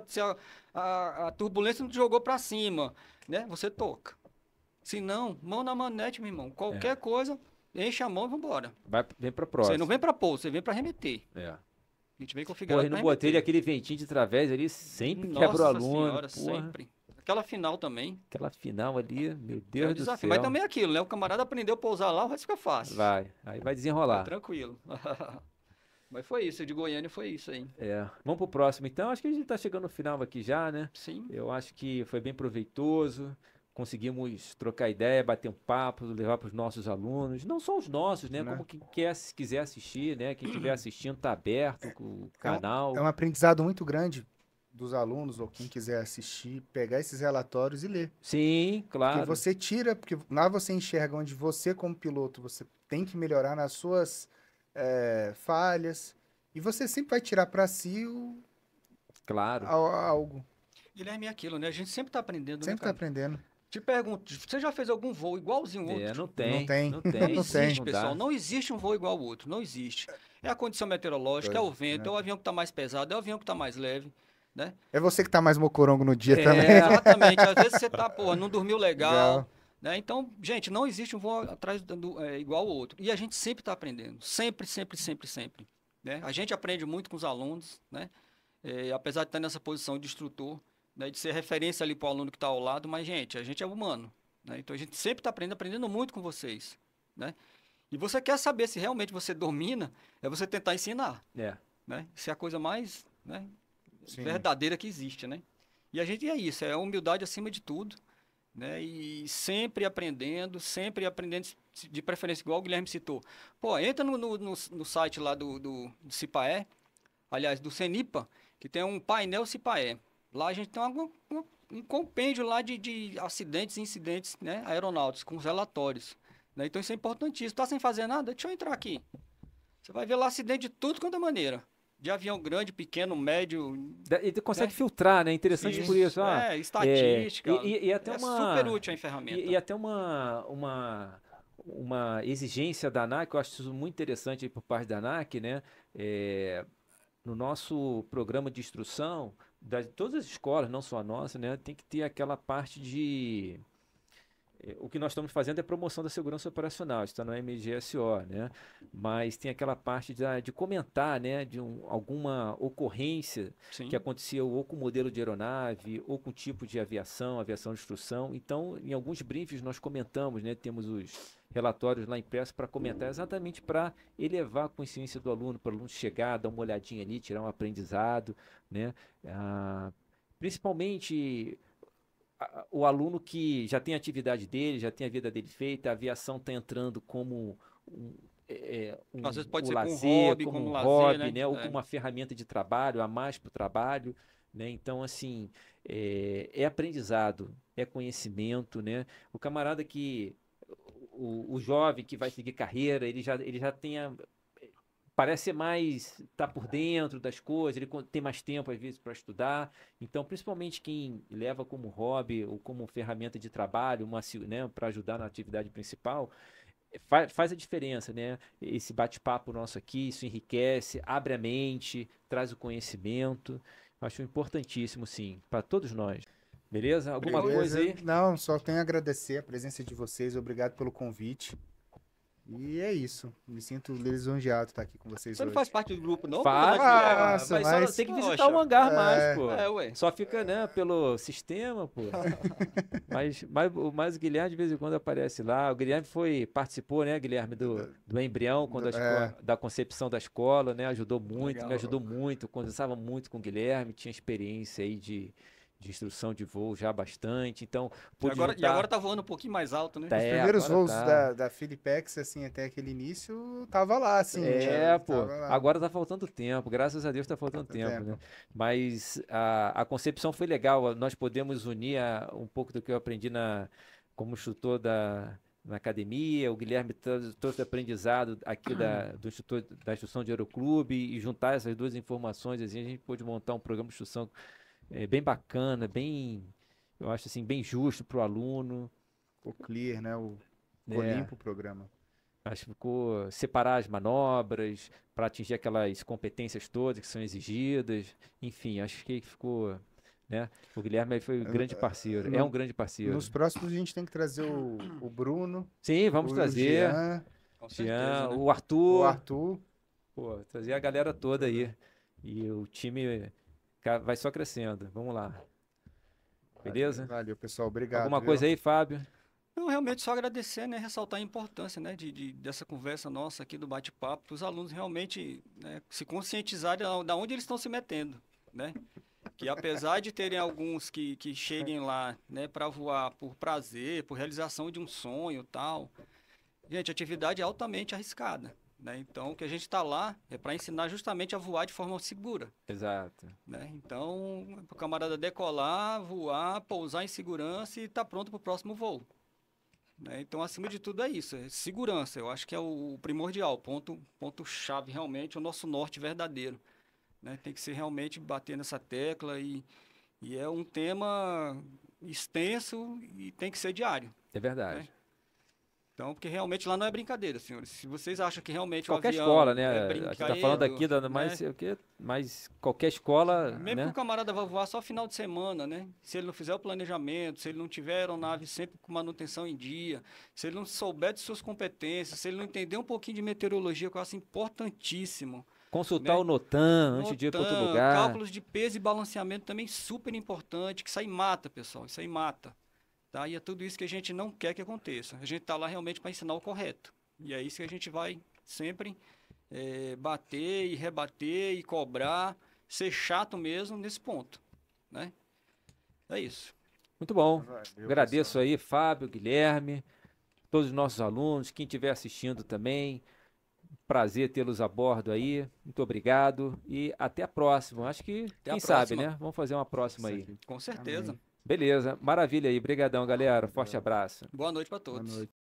a turbulência não te jogou para cima, né? Você toca. Se não, mão na manete, meu irmão. Qualquer coisa, enche a mão e vambora. Vem pra próxima. Você não vem para pouso, você vem para arremeter. É. A gente vem Porra, configurado e no pra Botelho, arremeter. aquele ventinho de través ali sempre Nossa quebra o aluno. Senhora, sempre. Aquela final também. Aquela final ali, meu É Deus um do desafio. céu. Mas também é aquilo, né? O camarada aprendeu a pousar lá, vai ficar fácil. Aí vai Tá desenrolar. tranquilo. Mas foi isso, de Goiânia foi isso aí. Vamos pro próximo então. Acho que a gente tá chegando no final aqui já, né? Sim. Eu acho que foi bem proveitoso. Conseguimos trocar ideia, bater um papo, levar para os nossos alunos, não só os nossos, né? Como quem quiser assistir, né? Quem estiver assistindo tá aberto com o canal. É um aprendizado muito grande dos alunos ou quem quiser assistir, pegar esses relatórios e ler. Sim, claro. Porque você tira, porque lá você enxerga onde você como piloto, você tem que melhorar nas suas falhas e você sempre vai tirar para si Claro. algo. Guilherme, é aquilo, né? A gente sempre tá aprendendo, Sempre né, tá aprendendo. Te pergunto, você já fez algum voo igualzinho ao outro? Não tem. Não tem. Não tem. Não Existe, tem. Não pessoal. dá. Não existe um voo igual ao outro. Não existe. É a condição meteorológica, é o vento, é o avião que tá mais pesado, é o avião que tá mais leve, né? É você que tá mais mocorongo no dia também. Exatamente. Às vezes você tá, não dormiu legal, Né? Então, gente, não existe um voo atrás igual ao outro. E a gente sempre está aprendendo. Sempre, sempre, sempre, sempre. Né? A gente aprende muito com os alunos, né? Apesar de estar nessa posição de instrutor, né? De ser referência ali para o aluno que está ao lado, mas, gente, a gente é humano. Né? Então, a gente sempre está aprendendo muito com vocês. Né? E você quer saber se realmente você domina, é você tentar ensinar. É. Né? Isso é a coisa mais, né, Sim. verdadeira que existe, né? E a gente é isso, é a humildade acima de tudo, né? E sempre aprendendo, de preferência, igual o Guilherme citou. Pô, entra no site lá do Cipaé, aliás, do Cenipa, que tem um painel Cipaé. Lá a gente tem um compêndio lá de acidentes e incidentes, né, aeronáuticos, com os relatórios. Né? Então isso é importantíssimo. Tá sem fazer nada? Deixa eu entrar aqui. Você vai ver lá acidente de tudo quanto é maneira. De avião grande, pequeno, médio. E tu consegue Né? filtrar, né? Interessante por isso. Estatística. E até super útil a ferramenta. E até uma exigência da ANAC, eu acho isso muito interessante aí por parte da ANAC, né? No nosso programa de instrução, de todas as escolas, não só a nossa, né? Tem que ter aquela parte de o que nós estamos fazendo é promoção da segurança operacional, está no MGSO, né? Mas tem aquela parte de comentar, né, de alguma ocorrência Sim. que acontecia ou com modelo de aeronave, ou com tipo de aviação de instrução. Então, em alguns briefings nós comentamos, né, temos os relatórios lá impressos para comentar exatamente para elevar a consciência do aluno, para o aluno chegar, dar uma olhadinha ali, tirar um aprendizado, né? Principalmente o aluno que já tem a atividade dele, já tem a vida dele feita, a aviação está entrando como às vezes pode ser lazer, como um lazer, hobby, né? Ou como uma ferramenta de trabalho, a mais para o trabalho. Né? Então, assim, é aprendizado, é conhecimento. Né? O camarada que, o jovem que vai seguir carreira, ele já tem parece mais estar por dentro das coisas, ele tem mais tempo às vezes para estudar. Então, principalmente quem leva como hobby ou como ferramenta de trabalho, né, para ajudar na atividade principal, faz a diferença, né? Esse bate-papo nosso aqui, isso enriquece, abre a mente, traz o conhecimento. Acho importantíssimo, sim, para todos nós. Beleza? Alguma coisa aí? Não, só tenho a agradecer a presença de vocês, obrigado pelo convite. E é isso. Me sinto lisonjeado de estar aqui com vocês Você hoje. não faz parte do grupo, não? Mas mas só tem que visitar o hangar mais, pô. Ué. Só fica, né, pelo sistema, pô. mas o Guilherme de vez em quando aparece lá. O Guilherme participou, né, Guilherme, do embrião, da concepção da escola, né? Ajudou muito, Legal. me ajudou muito, conversava muito com o Guilherme, tinha experiência aí de instrução de voo já bastante, então E agora tá voando um pouquinho mais alto, né? Os primeiros voos da Filipex, assim, até aquele início, tava lá, assim. Pô, agora tá faltando tempo, graças a Deus tá faltando tempo, né? Mas a concepção foi legal, nós podemos unir um pouco do que eu aprendi como instrutor na academia, o Guilherme trouxe aprendizado aqui do instrutor da instrução de aeroclube e juntar essas duas informações, assim, a gente pôde montar um programa de instrução bem bacana, eu acho assim, bem justo para o aluno. Ficou clear, né? Ficou limpo o programa. Acho que ficou separar as manobras para atingir aquelas competências todas que são exigidas. Enfim, acho que ficou, né? O Guilherme aí foi um grande parceiro, é um grande parceiro. Nos próximos a gente tem que trazer o Bruno. Sim, vamos trazer. O Jean, né? o Arthur. O Arthur. Pô, trazer a galera toda aí. E o time vai só crescendo. Vamos lá. Beleza? Valeu, pessoal. Obrigado. Alguma coisa aí, Fábio? Não, realmente só agradecer, né? Ressaltar a importância, né? Dessa conversa nossa aqui do bate-papo, para os alunos realmente, né, se conscientizarem da onde eles estão se metendo, né? Que apesar de terem alguns que cheguem lá, né, para voar por prazer, por realização de um sonho, tal, gente, a atividade é altamente arriscada. Né? Então, o que a gente está lá é para ensinar justamente a voar de forma segura. Exato. Né? Então, para o camarada decolar, voar, pousar em segurança e estar pronto para o próximo voo. Né? Então, acima de tudo é isso, é segurança. Eu acho que é o primordial, ponto-chave realmente, o nosso norte verdadeiro. Né? Tem que ser realmente bater nessa tecla e é um tema extenso e tem que ser diário. É verdade. Né? Então, porque realmente lá não é brincadeira, senhores. Se vocês acham que realmente o Qualquer avião escola, né? é A gente tá brincadeira, falando aqui da né? mas qualquer escola, Mesmo que né? o camarada vá voar só final de semana, né? Se ele não fizer o planejamento, se ele não tiver a aeronave sempre com manutenção em dia, se ele não souber de suas competências, se ele não entender um pouquinho de meteorologia, que eu acho importantíssimo, Consultar né? o Notan antes de ir para outro Notan, lugar. cálculos de peso e balanceamento também super importante, que isso aí mata, pessoal, isso aí mata. Tá? E é tudo isso que a gente não quer que aconteça. A gente está lá realmente para ensinar o correto. E é isso que a gente vai sempre bater e rebater e cobrar, ser chato mesmo nesse ponto, né? É isso. Muito bom. Valeu, Agradeço pessoal. aí, Fábio, Guilherme, todos os nossos alunos, quem estiver assistindo também. Prazer tê-los a bordo aí. Muito obrigado e até a próxima. Acho que, Até a quem sabe, próxima. né? Vamos fazer uma próxima aí. Com certeza. Amém. Beleza. Maravilha aí. Obrigadão, galera. Forte abraço. Boa noite para Boa todos. noite.